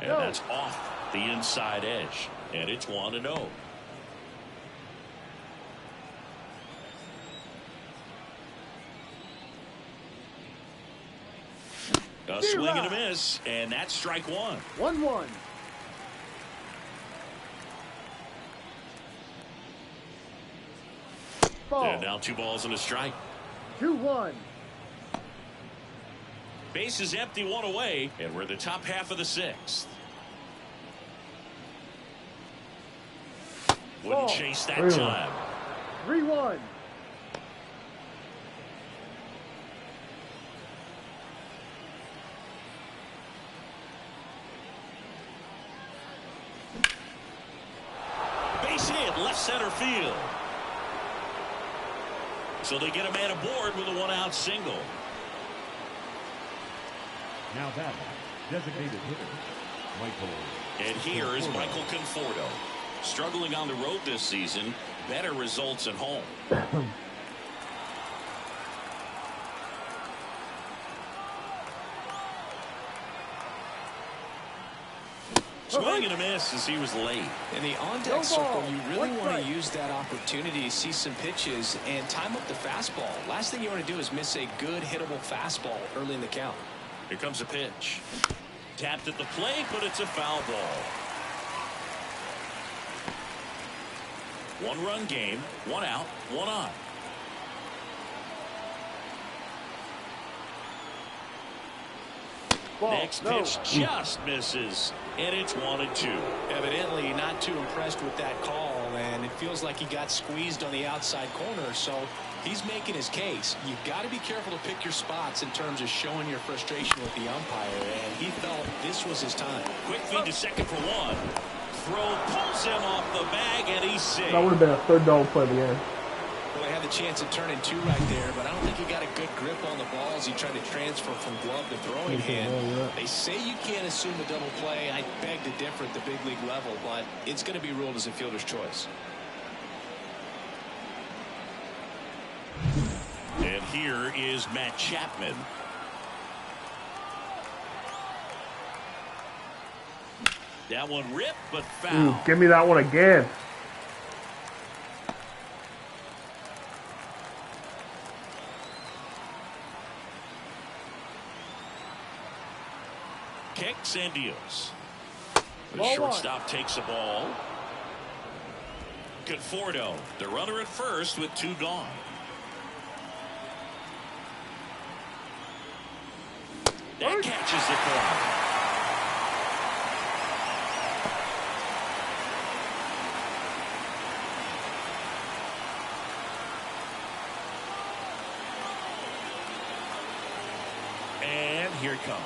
And that's off the inside edge. And it's 1-0. A swing and a miss. And that's strike 1. 1-1. Ball. And now 2 balls and a strike. 2-1. Base is empty, 1 away, and we're in the top half of the 6th. Wouldn't chase that time. 3-1. Base hit, left center field. So they get a man aboard with a 1-out single. Now that designated hitter, Michael. And here is Michael Conforto. Struggling on the road this season, better results at home. Swing and a miss as he was late. In the on-deck circle, you really want to use that opportunity to see some pitches and time up the fastball. Last thing you want to do is miss a good hittable fastball early in the count. Here comes a pitch. Tapped at the plate, but it's a foul ball. One-run game, one out, one on. Next pitch just misses, and it's 1-2. Evidently not too impressed with that call, and it feels like he got squeezed on the outside corner, so he's making his case. You've got to be careful to pick your spots in terms of showing your frustration with the umpire, and he felt this was his time. Quick feed to second for one. Throw pulls him off the bag, and he's safe. That would have been a third double play of the game. Well, he had the chance of turning two right there, but I don't think he got a good grip on the ball as he tried to transfer from glove to throwing hand. They say you can't assume a double play. I beg to differ at the big league level, but it's going to be ruled as a fielder's choice. And here is Matt Chapman. That one ripped, but foul. Give me that one again. Kicks and deals. The shortstop takes the ball. Conforto, the runner at first with two gone. That catches the ball. And here it comes.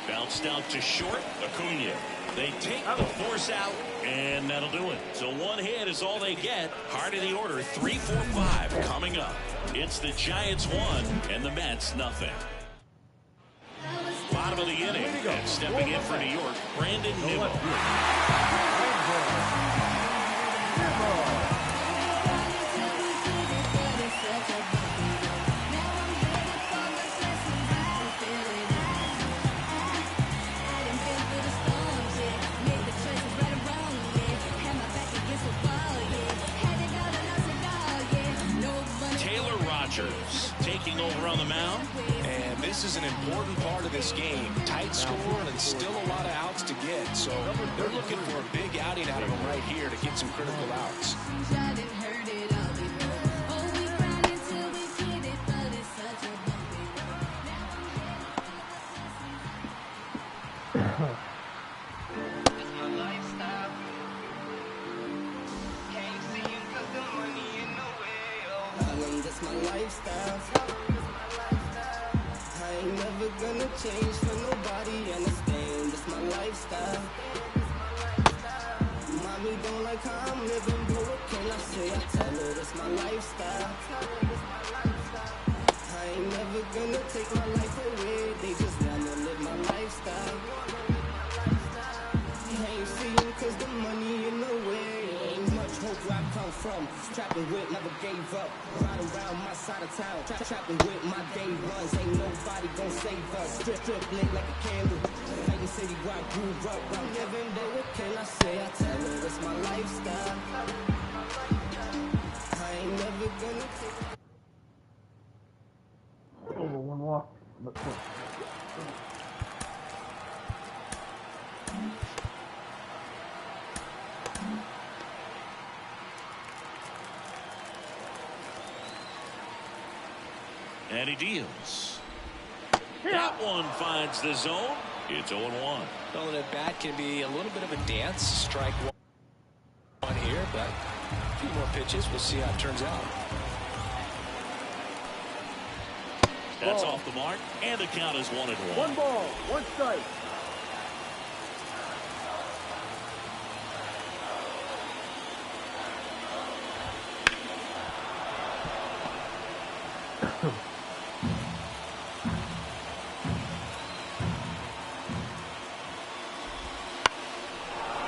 Bounced out to short. Acuna. They take the force out, and that'll do it. So one hit is all they get. Heart of the order, 3-4-5 coming up. It's the Giants 1 and the Mets nothing. Bottom of the inning, and stepping in for New York, Brandon Nimmo. Taking over on the mound. And this is an important part of this game. Tight score and still a lot of outs to get. So they're looking for a big outing out of them right here to get some critical outs. Change for nobody, understand it's my lifestyle. Mommy don't like how I'm living, but what can I say? I tell her it's my lifestyle. I ain't never gonna take my life away, they just wanna live my lifestyle. I ain't seeing cause the money in the way. Ain't much hope where I come from. Trapping with, never gave up. Riding around my side of town. Trapping with my day runs. Ain't nobody gon' save us. Strip lit like a candle. Titan City where I grew up. I'm living there, what can I say? I tell her it's my lifestyle. I ain't never gonna take it. Over one walk. And he deals. That one finds the zone. It's 0-1. Well, that bat can be a little bit of a dance. Strike one here, but a few more pitches. We'll see how it turns out. That's off the mark, and the count is 1-1. 1 ball, 1 strike.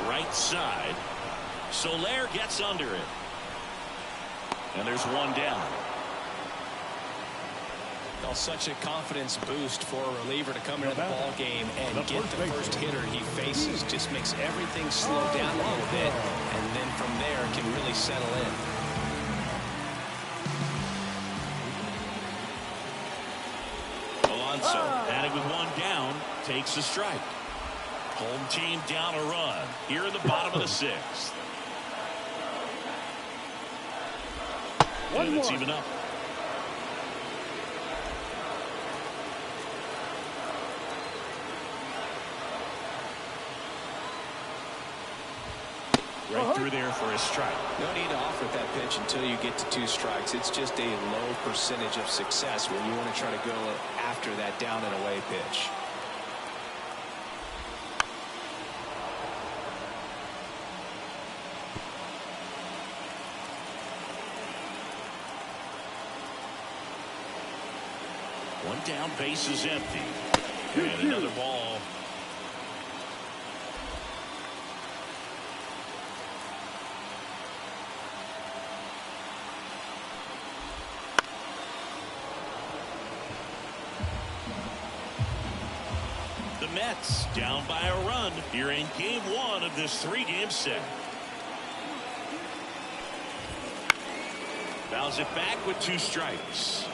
Right side. Soler gets under it. And there's one down. Well, such a confidence boost for a reliever to come into the ball game and get the first hitter he faces. Just makes everything slow down a little bit, and then from there can really settle in. Alonso, batting with one down, takes a strike. Home team down a run here in the bottom of the sixth. And it's even up. Right through there for a strike. No need to offer that pitch until you get to 2 strikes. It's just a low percentage of success when you want to try to go after that down and away pitch. One down, base is empty. And another ball. The Mets down by a run here in game 1 of this 3-game set. Fouls it back with 2 strikes.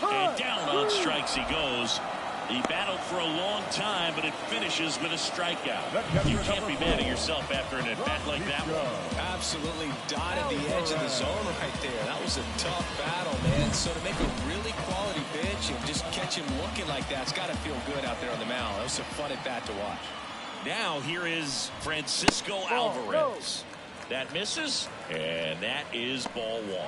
And down on strikes he goes. He battled for a long time, but it finishes with a strikeout. You can't be mad at yourself after an at-bat like that one. Absolutely dotted the edge of the zone right there. That was a tough battle, man. So to make a really quality pitch and just catch him looking like that, it's got to feel good out there on the mound. That was a fun at-bat to watch. Now here is Francisco Alvarez. That misses, and that is ball 1.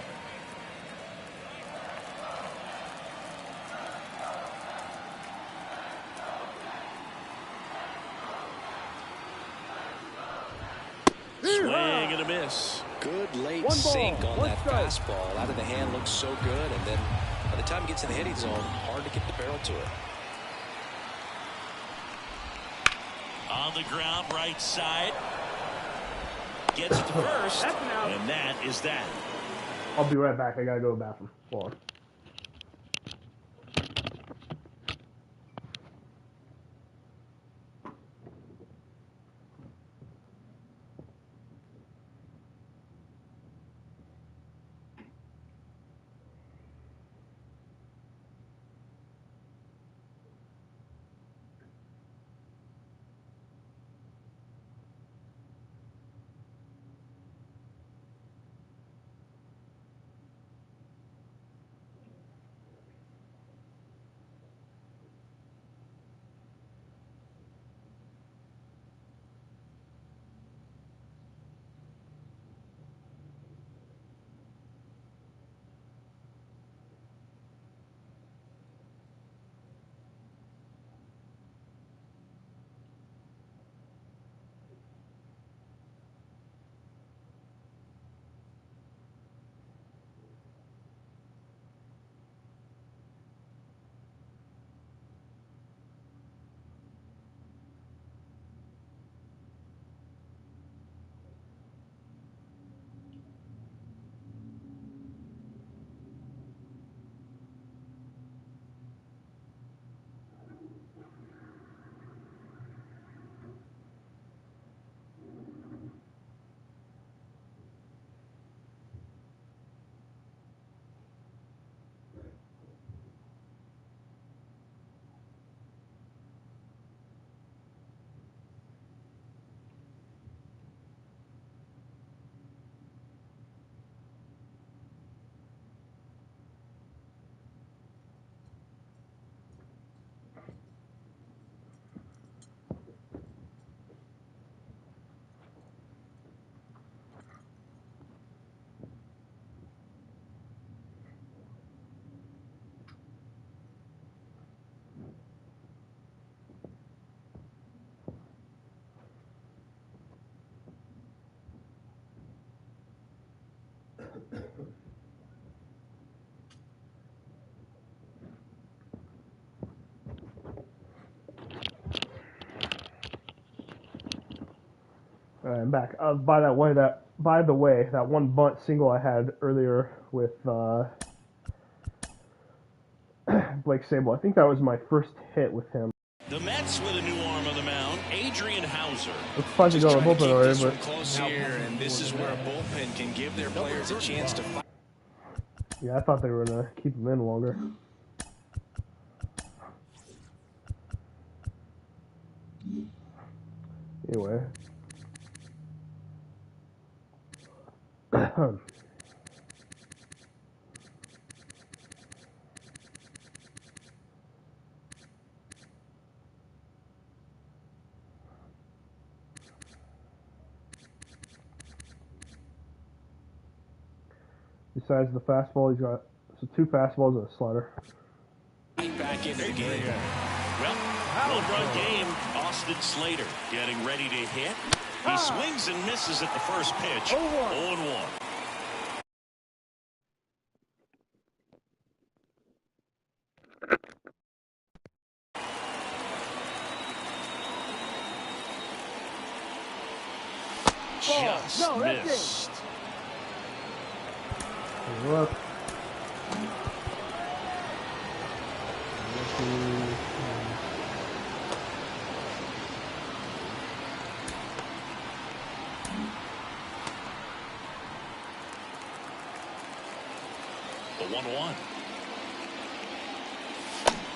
Swing and a miss. Good late sink on that fastball. Out of the hand looks so good, and then by the time it gets in the hitting zone, hard to get the barrel to it. On the ground, right side. Gets to first, and that is that. I'll be right back. I gotta go to the bathroom. Hold on. I'm back. By the way, that one bunt single I had earlier with Blake Sabol, I think that was my first hit with him. The Mets with a new arm on the mound, Adrian Hauser. It's fun to go to the bullpen already, but Close here, and this is where a bullpen can give their players a chance to fight. yeah, I thought they were gonna keep him in longer. Anyway. Besides the fastball, he's got two fastballs and a slider. Back into the game. Well, one-run game. Austin Slater getting ready to hit. He swings and misses at the first pitch. 0-1. Just missed. Look. The 1-1.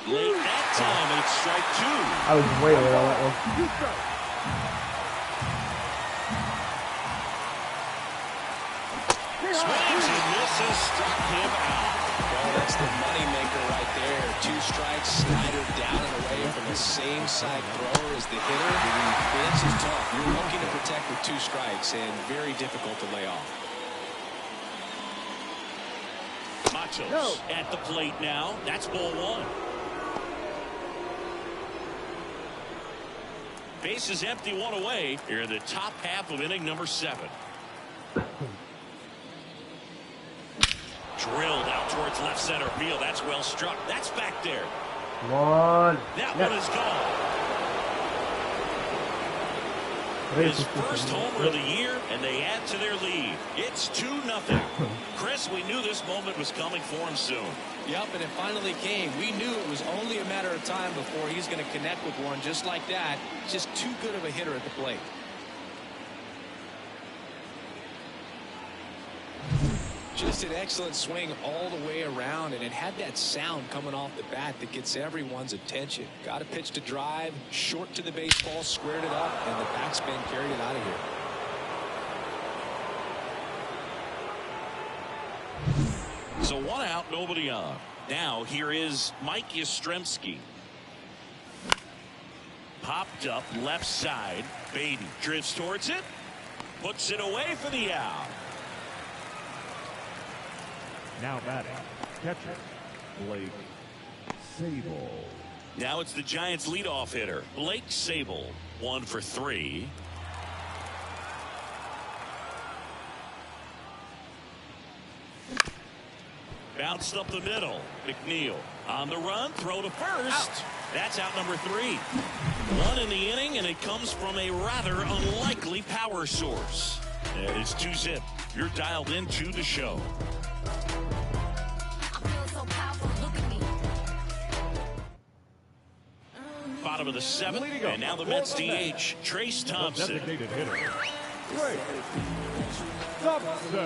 Late that time, and it's strike two. I was way late on that one. Swings and misses, struck him out. Well, that's the moneymaker right there. 2 strikes, Snyder down and away from the same side thrower as the hitter. This is tough. You're looking to protect with 2 strikes and very difficult to lay off. Matos at the plate now. That's ball 1. Base is empty, 1 away. Here in the top half of inning number 7. Drilled out towards left center field. That's well struck. That's back there. One. That one is gone. His first homer of the year, and they add to their lead. It's 2-0. Chris, we knew this moment was coming for him soon. Yep, and it finally came. We knew it was only a matter of time before he's going to connect with one just like that. Just too good of a hitter at the plate. Just an excellent swing all the way around, and it had that sound coming off the bat that gets everyone's attention. Got a pitch to drive, short to the baseball, squared it up, and the backspin carried it out of here. So 1 out, nobody on. Now here is Mike Yastrzemski. Popped up left side. Baden drifts towards it. Puts it away for the out. Now batting, catcher, Blake Sabol. Now it's the Giants' leadoff hitter, Blake Sabol. 1 for 3. Bounced up the middle. McNeil on the run, throw to first. That's out number 3. 1 in the inning, and it comes from a rather unlikely power source. And it's 2-zip. You're dialed into the show. Bottom of the 7th, and now the Mets DH, Trace Thompson. Designated hitter, Trace Thompson.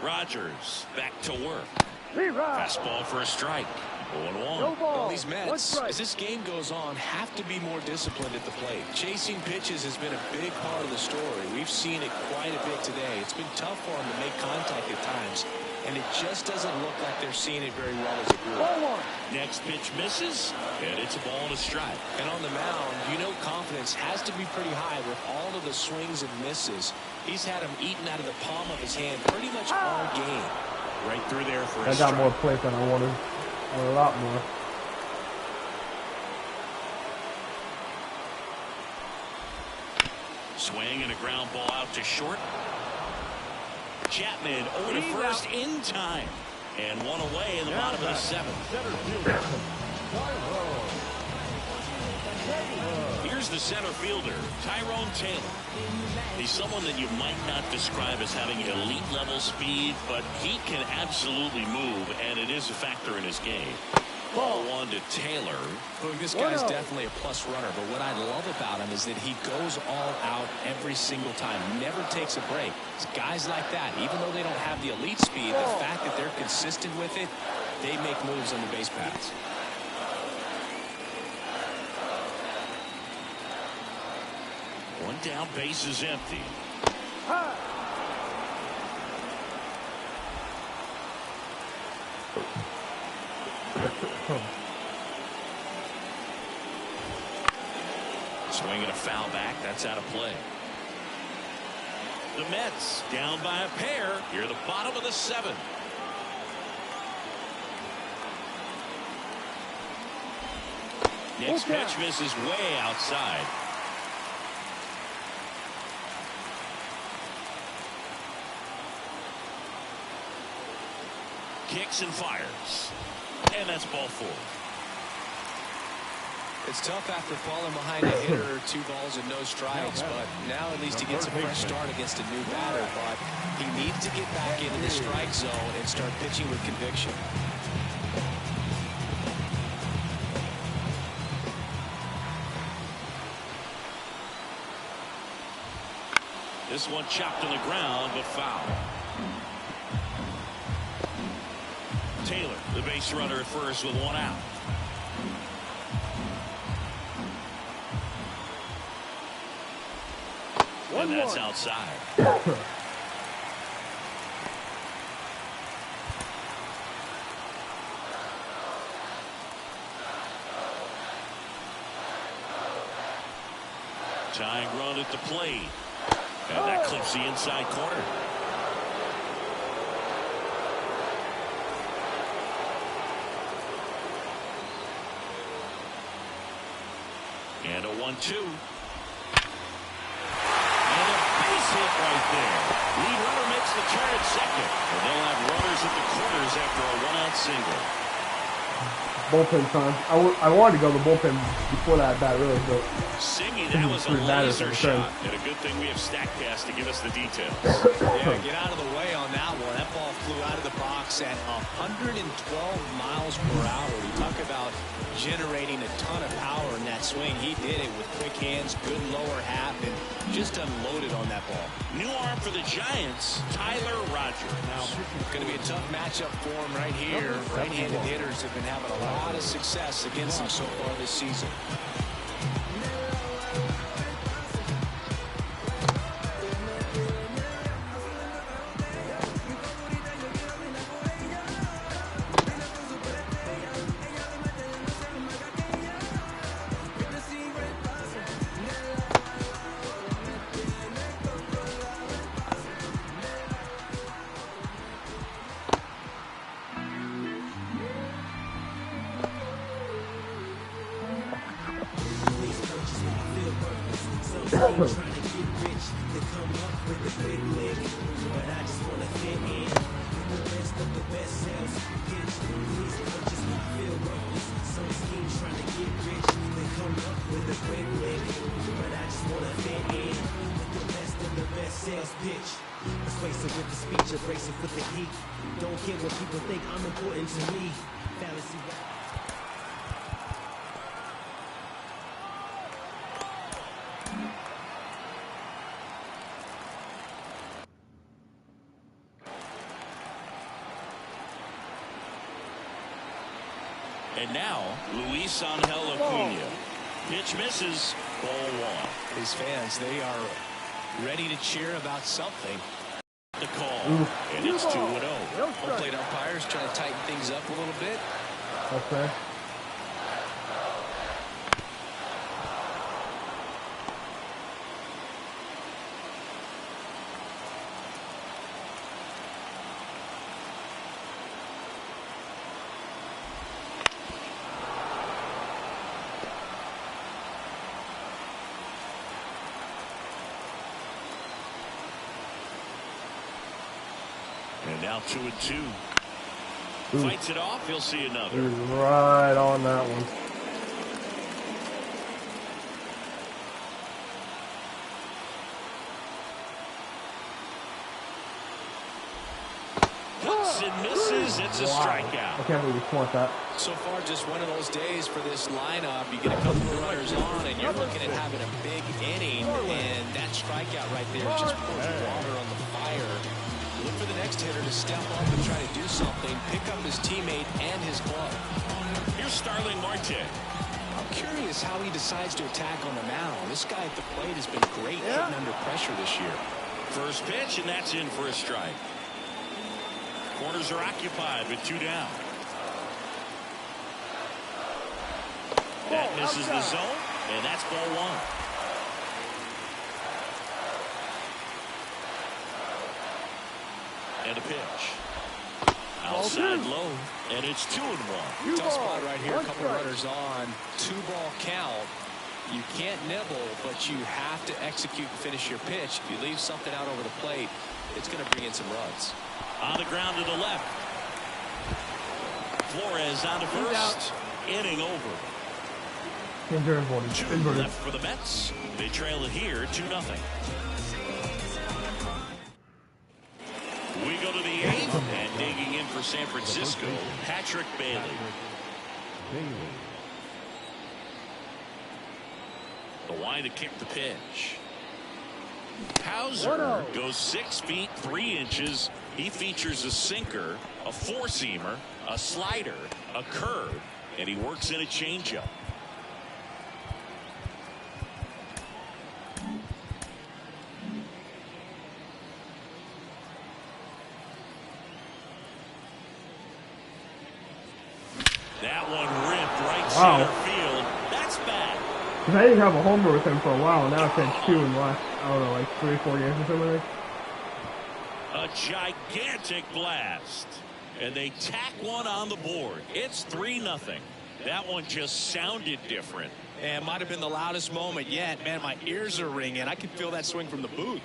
Rogers back to work. Fastball for a strike. 0-1. Well, these Mets, as this game goes on, have to be more disciplined at the plate. Chasing pitches has been a big part of the story. We've seen it quite a bit today. It's been tough for them to make contact at times, and it just doesn't look like they're seeing it very well as a group. Next pitch misses, and it's a ball and a strike. And on the mound, you know confidence has to be pretty high with all of the swings and misses. He's had them eaten out of the palm of his hand pretty much all game. Right through there for a I strike. got more plays than I wanted. A lot more. Swing and a ground ball out to short. Chapman over to first in time. And one away in the bottom of the seventh. Center fielder, Here's the center fielder, Tyrone Taylor. He's someone that you might not describe as having elite level speed, but he can absolutely move, and it is a factor in his game. Ball one to Taylor. Look, this guy's definitely a plus runner, but what I love about him is that he goes all out every single time, never takes a break. It's guys like that, even though they don't have the elite speed, the fact that they're consistent with it, they make moves on the base paths. One down, base is empty. Swing and a foul back. That's out of play. The Mets down by a pair. Here at the bottom of the seventh. Next pitch misses way outside. Kicks and fires. And that's ball four. It's tough after falling behind a hitter or 2 balls and no strikes, but now at least he gets a fresh start against a new batter. But he needs to get back into the strike zone and start pitching with conviction. This one chopped on the ground, but foul. Taylor, the base runner at first with one out. And that's outside. Tying run at the plate. And that clips the inside corner. And a 1-2. And a base hit right there. Lead runner makes the turn at second. And they'll have runners at the corners after a 1-out single. Bullpen time. I wanted to go to the bullpen before that bat, really, but Singy, that was a laser shot. And a good thing we have StatCast to give us the details. Yeah, get out of the way on that one. That ball flew out of the box at 112 miles per hour. We talk about generating a ton of power in that swing. He did it with quick hands, good lower half, and just unloaded on that ball. New arm for the Giants, Tyler Rogers. Now, going to be a tough matchup for him right here. Right-handed hitters have been having a lot of success against him so far this season. And now, Luis Angel Acuna. Pitch misses, ball one. His fans, they are ready to cheer about something. The call, and it's 2-0. Home plate umpires trying to tighten things up a little bit. Okay. And now 2-2. Fights it off. He'll see another. He was right on that one. Cuts and misses. It's a strikeout. I can't believe he swung that. So far, just one of those days for this lineup. You get a couple of runners on, and you're looking at having a big inning. And that strikeout right there just pours water on the fire. Look for the next hitter to step up and try to do something, pick up his teammate and his glove. Here's Starling Marte. I'm curious how he decides to attack on the mound. This guy at the plate has been great hitting under pressure this year. First pitch, and that's in for a strike. Corners are occupied with 2 down. That misses the zone, and that's ball one. And a pitch. Outside low, and it's 2-1. Tough spot right here. A couple of runners on. 2-ball count. You can't nibble, but you have to execute and finish your pitch. If you leave something out over the plate, it's going to bring in some runs. On the ground to the left. Flores on to first. Inning over. Two left for the Mets. They trail it here 2-0. We go to the 8th, and digging in for San Francisco, Patrick Bailey. The line to kick the pitch. Hauser goes 6 feet 3 inches. He features a sinker, a four-seamer, a slider, a curve, and he works in a changeup. That one ripped right center field. That's bad. Because I didn't have a homer with him for a while, and now I've had 2 in the last, I don't know, like 3 or 4 years or something like that. A gigantic blast. And they tack one on the board. It's 3-0. That one just sounded different. And might have been the loudest moment yet. Man, my ears are ringing. I can feel that swing from the booth.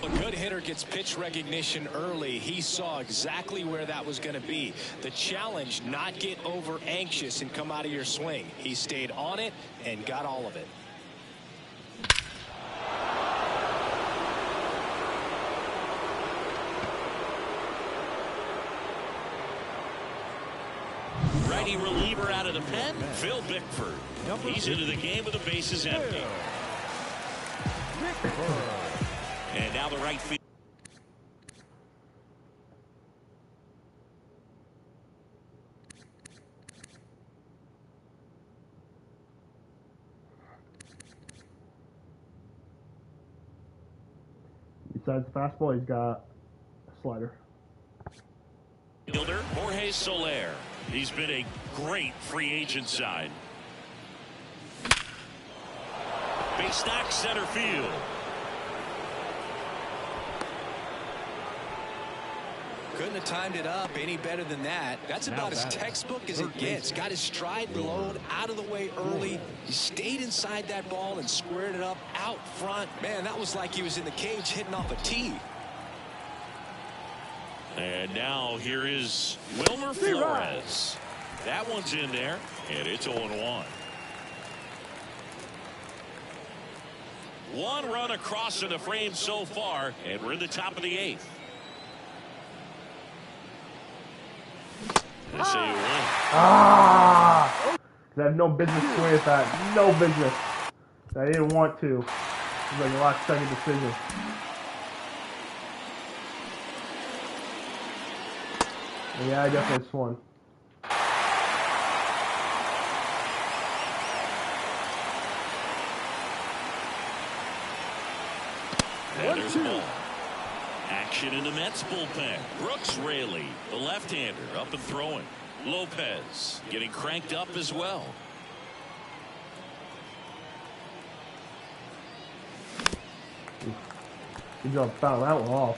A good hitter gets pitch recognition early. He saw exactly where that was going to be. The challenge, not get over anxious and come out of your swing. He stayed on it and got all of it. Righty reliever out of the pen, Phil Bickford. He's into the game with the bases empty. And now the right field. Besides the fastball, he's got a slider. Fielder Jorge Soler. He's been a great free agent side. Base knock center field. Couldn't have timed it up any better than that. That's about as textbook as it gets. Got his stride load out of the way early. He stayed inside that ball and squared it up out front. Man, that was like he was in the cage hitting off a tee. And now here is Wilmer Flores. That one's in there, and it's 0-1. One run across in the frame so far, and we're in the top of the 8th. They say you win. I have no business swinging at that. No business. I didn't want to. It was like a last second decision. Yeah, I definitely swung. And there's the ball. Action in the Mets bullpen. Brooks Raley, the left-hander, up and throwing. Lopez getting cranked up as well. Good job fouling that one off.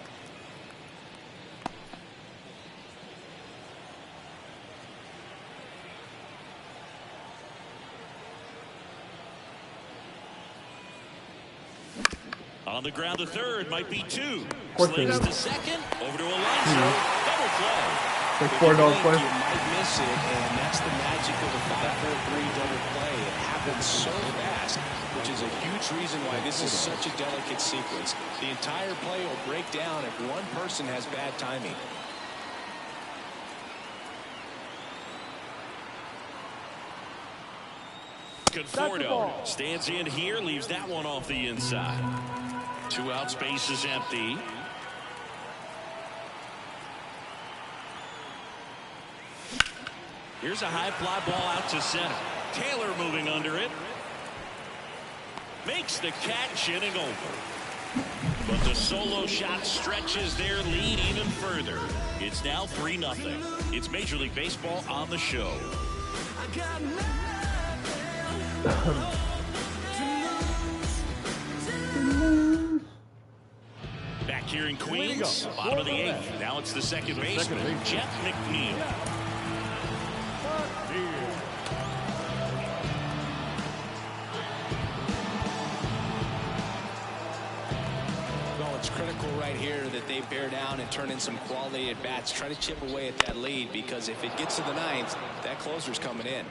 On the ground to third, might be two. Slings to second, over to Alonso. Double play. Like $4 play. You might miss it, and that's the magic of a 5-4-3 double play. It happens so fast, which is a huge reason why this is such a delicate sequence. The entire play will break down if one person has bad timing. Conforto stands in here, leaves that one off the inside. 2 out, space is empty. Here's a high fly ball out to center. Taylor moving under it. Makes the catch, inning over. But the solo shot stretches their lead even further. It's now 3-0. It's Major League Baseball on the show. Back here in Queens, bottom of the 8th. Now it's the second baseman, Jeff McNeil. Well, it's critical right here that they bear down and turn in some quality at bats. Try to chip away at that lead, because if it gets to the 9th, that closer's coming in.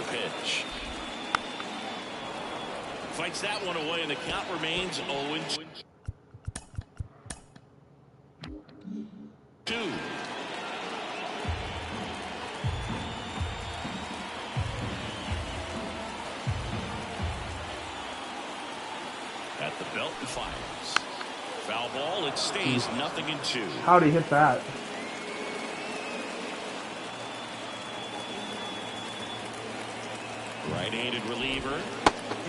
Pitch. Fights that one away, and the count remains 0-2. At the belt and fires. Foul ball, it stays 0-2. How'd he hit that? Right-handed reliever.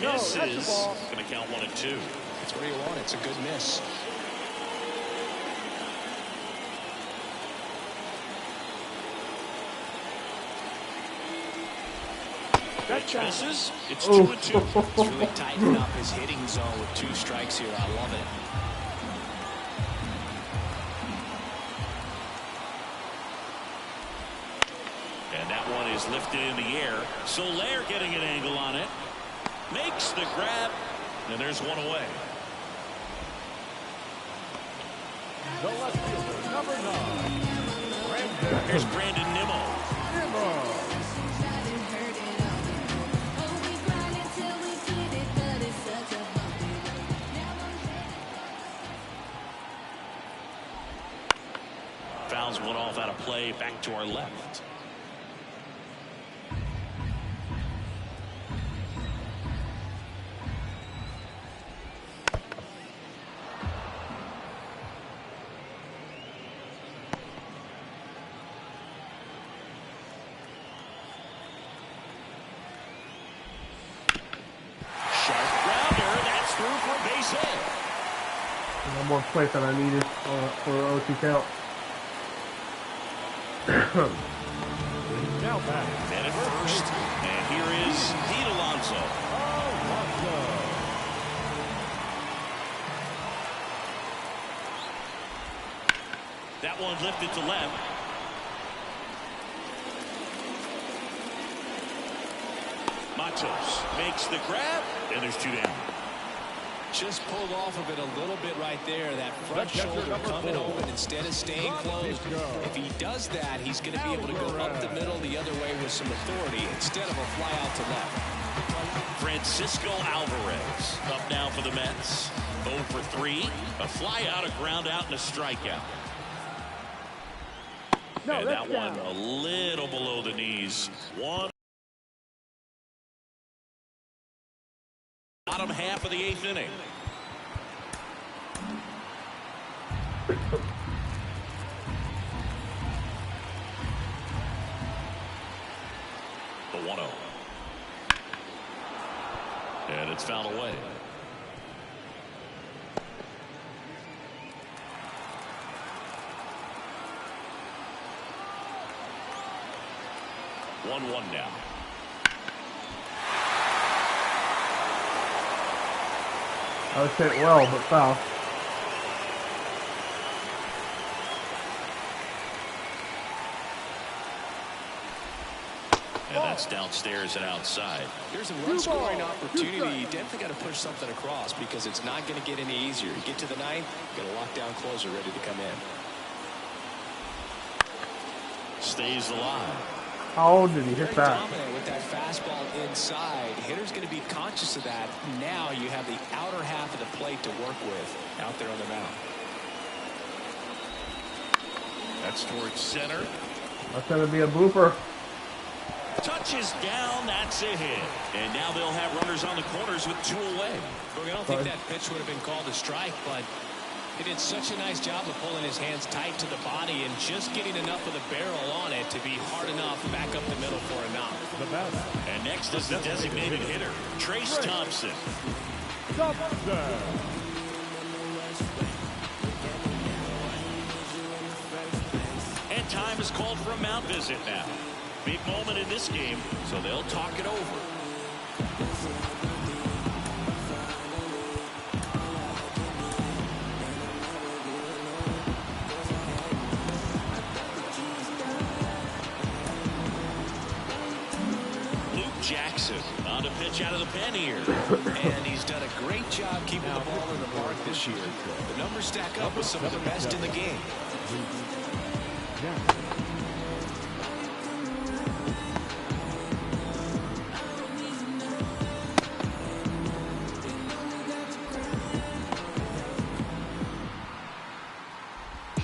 Misses. Going to count 1-2. That's what you want. It's a good miss. Pitch misses. It's 2-2. It's really tightened up his hitting zone with 2 strikes here. I love it. And that one is lifted in the air. Soler getting an angle on it. Makes the grab. And there's one away. The left fielder, number 9. Here's Brandon Nimmo. Fouls one off out of play, back to our left. One more place that I needed for OT count. Now back. And at first, and here is Pete Alonso. That one lifted to left. Matos makes the grab, and there's 2 down. Just pulled off of it a little bit right there. That front shoulder coming open instead of staying closed. If he does that, he's going to be able to go up the middle the other way with some authority instead of a fly out to left. Francisco Alvarez innings. Up now for the Mets. 0 for 3. A fly out, a ground out, and a strikeout. No, and that's that one down. a little below the knees. One. Bottom half of the 8th inning. The 1-0. And it's fouled away. One now. I was hit well, but foul. And that's downstairs and outside. Here's a run-scoring opportunity. You definitely got to push something across because it's not going to get any easier. You get to the 9th, got a lockdown closer ready to come in. Stays alive. How did he hit Very that? dominant with that fastball inside. Hitter's going to be conscious of that. Now you have the outer half of the plate to work with out there on the mound. That's towards center. That's going to be a blooper. Touches down. That's a hit. And now they'll have runners on the corners with 2 away. Look, I don't think that pitch would have been called a strike, but he did such a nice job of pulling his hands tight to the body and just getting enough of the barrel on it to be hard enough back up the middle for a knock. And next is the designated hitter, Trace Thompson. And time is called for a mound visit now. Big moment in this game, so they'll talk it over. Jackson on to pitch out of the pen here. And he's done a great job keeping the ball in the park this year. The numbers stack up with some of the best in the game.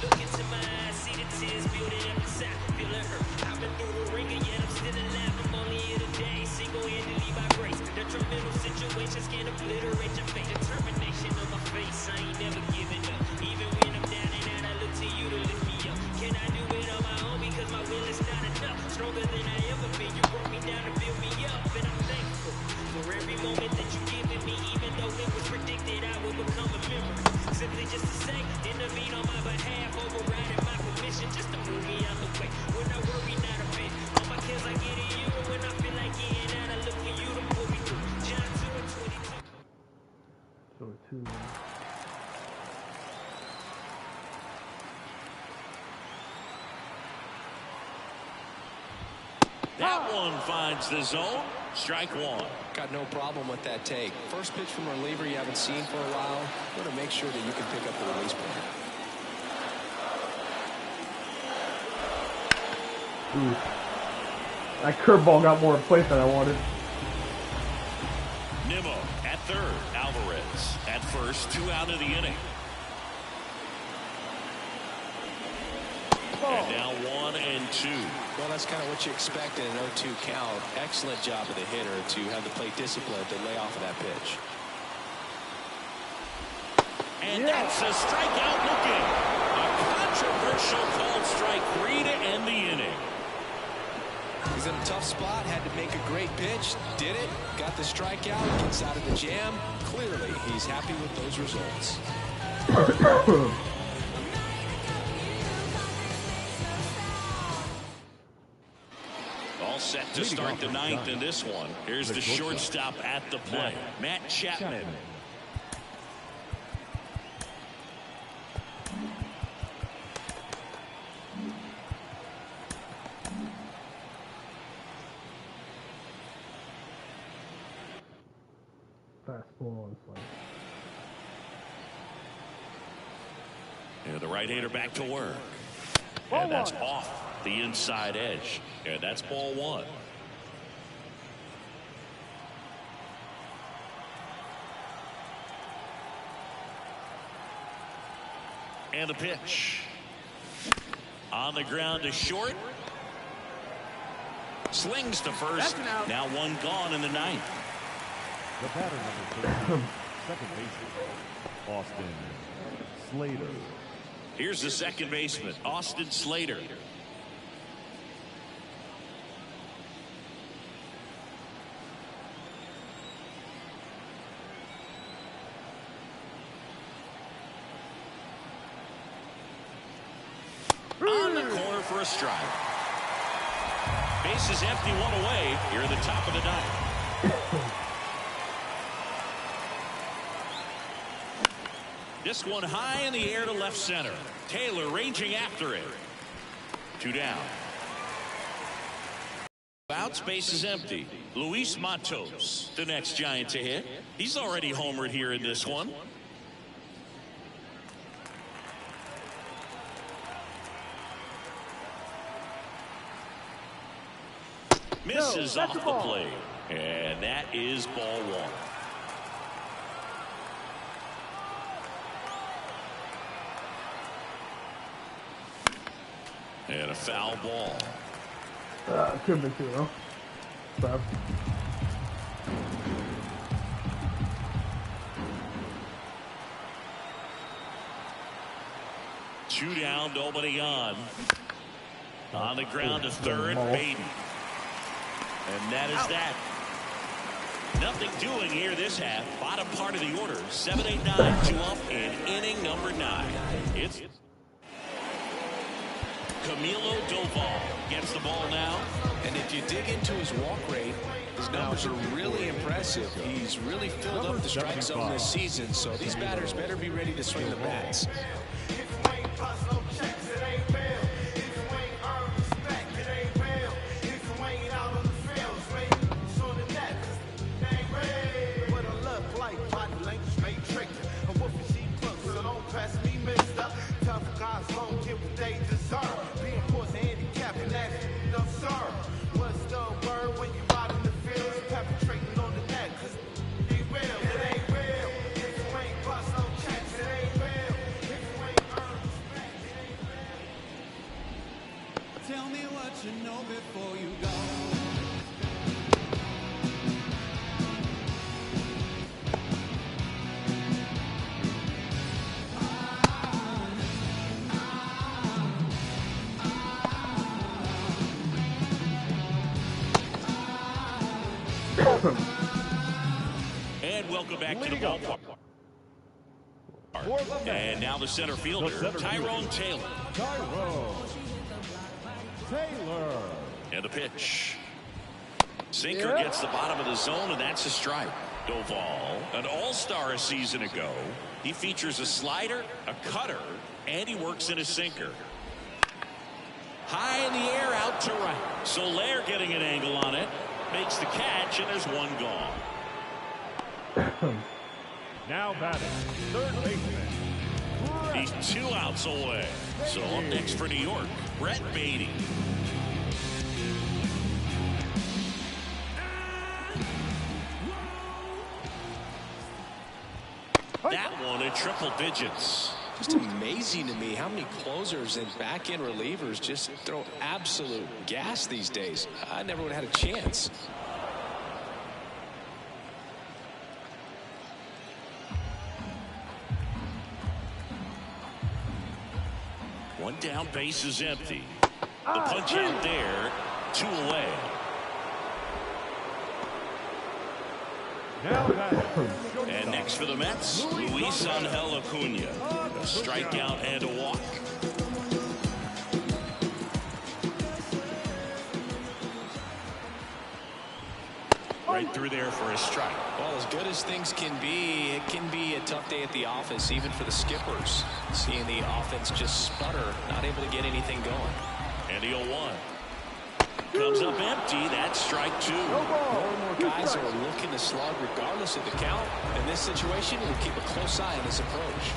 Look into my eyes, see the tears building up inside, feel it hurt. I've been through the ringer, yet I'm still alive. I'm only here today, single-handedly by grace. Detrimental situations can't obliterate your fate. Determination on my face, I ain't never giving up. Even when I'm down and out, I look to you to lift me up. Can I do it on my own? Because my will is not enough. Stronger than I ever been. You brought me down to build me up, and I'm thankful for every moment that you given me. Even though it was predicted, I will become a memory. Simply just to say, intervene on my behalf, overriding my permission, just to move me out the way. When I worry not a bit, all my cares I get in you, and when I feel like getting out, I look for you to pull me through. John 2 and 22. So 2. That one finds the zone. Strike 1. Got no problem with that take. First pitch from a reliever you haven't seen for a while. Want to make sure that you can pick up the release point. Ooh. That curveball got more in place than I wanted. Nimmo at third. Alvarez at first. 2 out of the inning. And now 1 and 2. Well, that's kind of what you expect in an 0-2 count. Excellent job of the hitter to have the plate discipline to lay off of that pitch. And that's a strikeout looking. A controversial called strike 3 to end the inning. He's in a tough spot, had to make a great pitch, did it, got the strikeout, gets out of the jam. Clearly, he's happy with those results. All set to start the 9th in this one. Here's the shortstop at the plate, Matt Chapman. Fastball and slice. And the right-hander back to work. And that's off the inside edge. And that's ball 1. And the pitch. On the ground to short. Slings to first. Now one gone in the ninth. The batter number 13, second baseman, Austin Slater. Here's the second baseman, Austin Slater. On the corner for a strike. Base is empty, one away here at the top of the ninth. This one high in the air to left center. Taylor ranging after it. 2 down. Out, space is empty. Luis Matos, the next Giant to hit. He's already homered here in this one. Misses off the plate. And that is ball one. And a foul ball. Could have been 2-0. So. Two down, nobody on. On the ground to third, Baden. And that is that. Nothing doing here this half. Bottom part of the order. 7, 8, 9, 2 up in inning number 9. It's Camilo Doval gets the ball now. And if you dig into his walk rate, his numbers are really impressive. He's really filled up the strike zone this season, so these batters better be ready to swing the bats. Tell me what you know before you go. And welcome back to the ballpark. And now the center fielder, Tyrone Taylor. And the pitch. Sinker gets the bottom of the zone, and that's a strike. Doval, an all-star a season ago. He features a slider, a cutter, and he works in a sinker. High in the air, out to right. Soler getting an angle on it. Makes the catch, and there's one gone. Now batting, third baseman. He's 2 outs away. So up next for New York, Brett Baty. That one in triple digits. Just amazing to me how many closers and back-end relievers just throw absolute gas these days. I never would have had a chance. One down, base is empty. The punch out there, 2 away. And next for the Mets, Luis Angel Acuna. A strikeout and a walk. Right through there for a strike. Well, as good as things can be, it can be a tough day at the office, even for the skippers. Seeing the offense just sputter, not able to get anything going. And the 0-1. Comes up empty. That's strike 2. More and more guys are looking to slug regardless of the count. In this situation, we'll keep a close eye on his approach.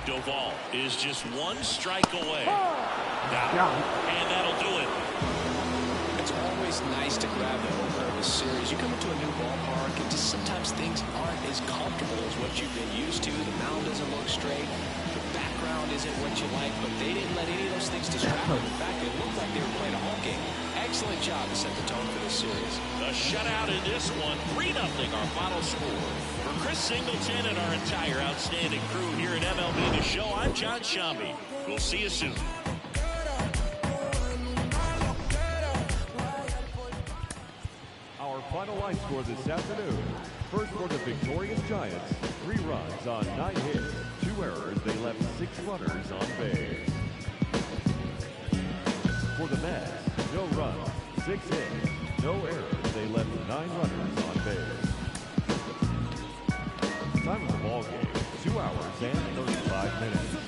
Doval is just 1 strike away. And that'll do it. It's always nice to grab the opener of a series. You come into to a new ballpark, and just sometimes things aren't as comfortable as what you've been used to. The mound doesn't look straight. The background isn't what you like, but they didn't let any of those things distract them. In fact, it looked like they were playing a home game. Excellent job to set the tone for this series. A shutout in this one, 3-0 our final score. For Chris Singleton and our entire outstanding crew here at MLB The Show, I'm John Shambi. We'll see you soon. Our final line score this afternoon. First for the victorious Giants, 3 runs on 9 hits, 2 errors. They left 6 runners on base. For the Mets, no runs, 6 hits, no errors. They left 9 runners on base. Time of the ball game, 2 hours and 35 minutes.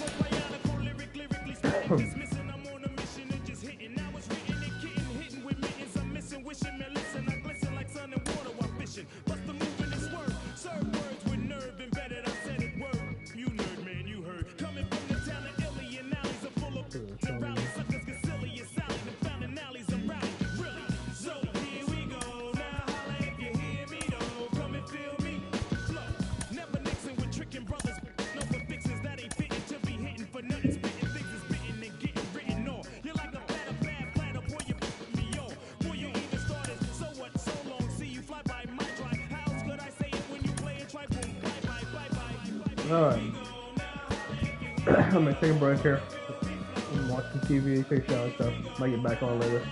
Alright. I'm gonna take a break here. Watch some TV, take a shower and stuff. Might get back on later.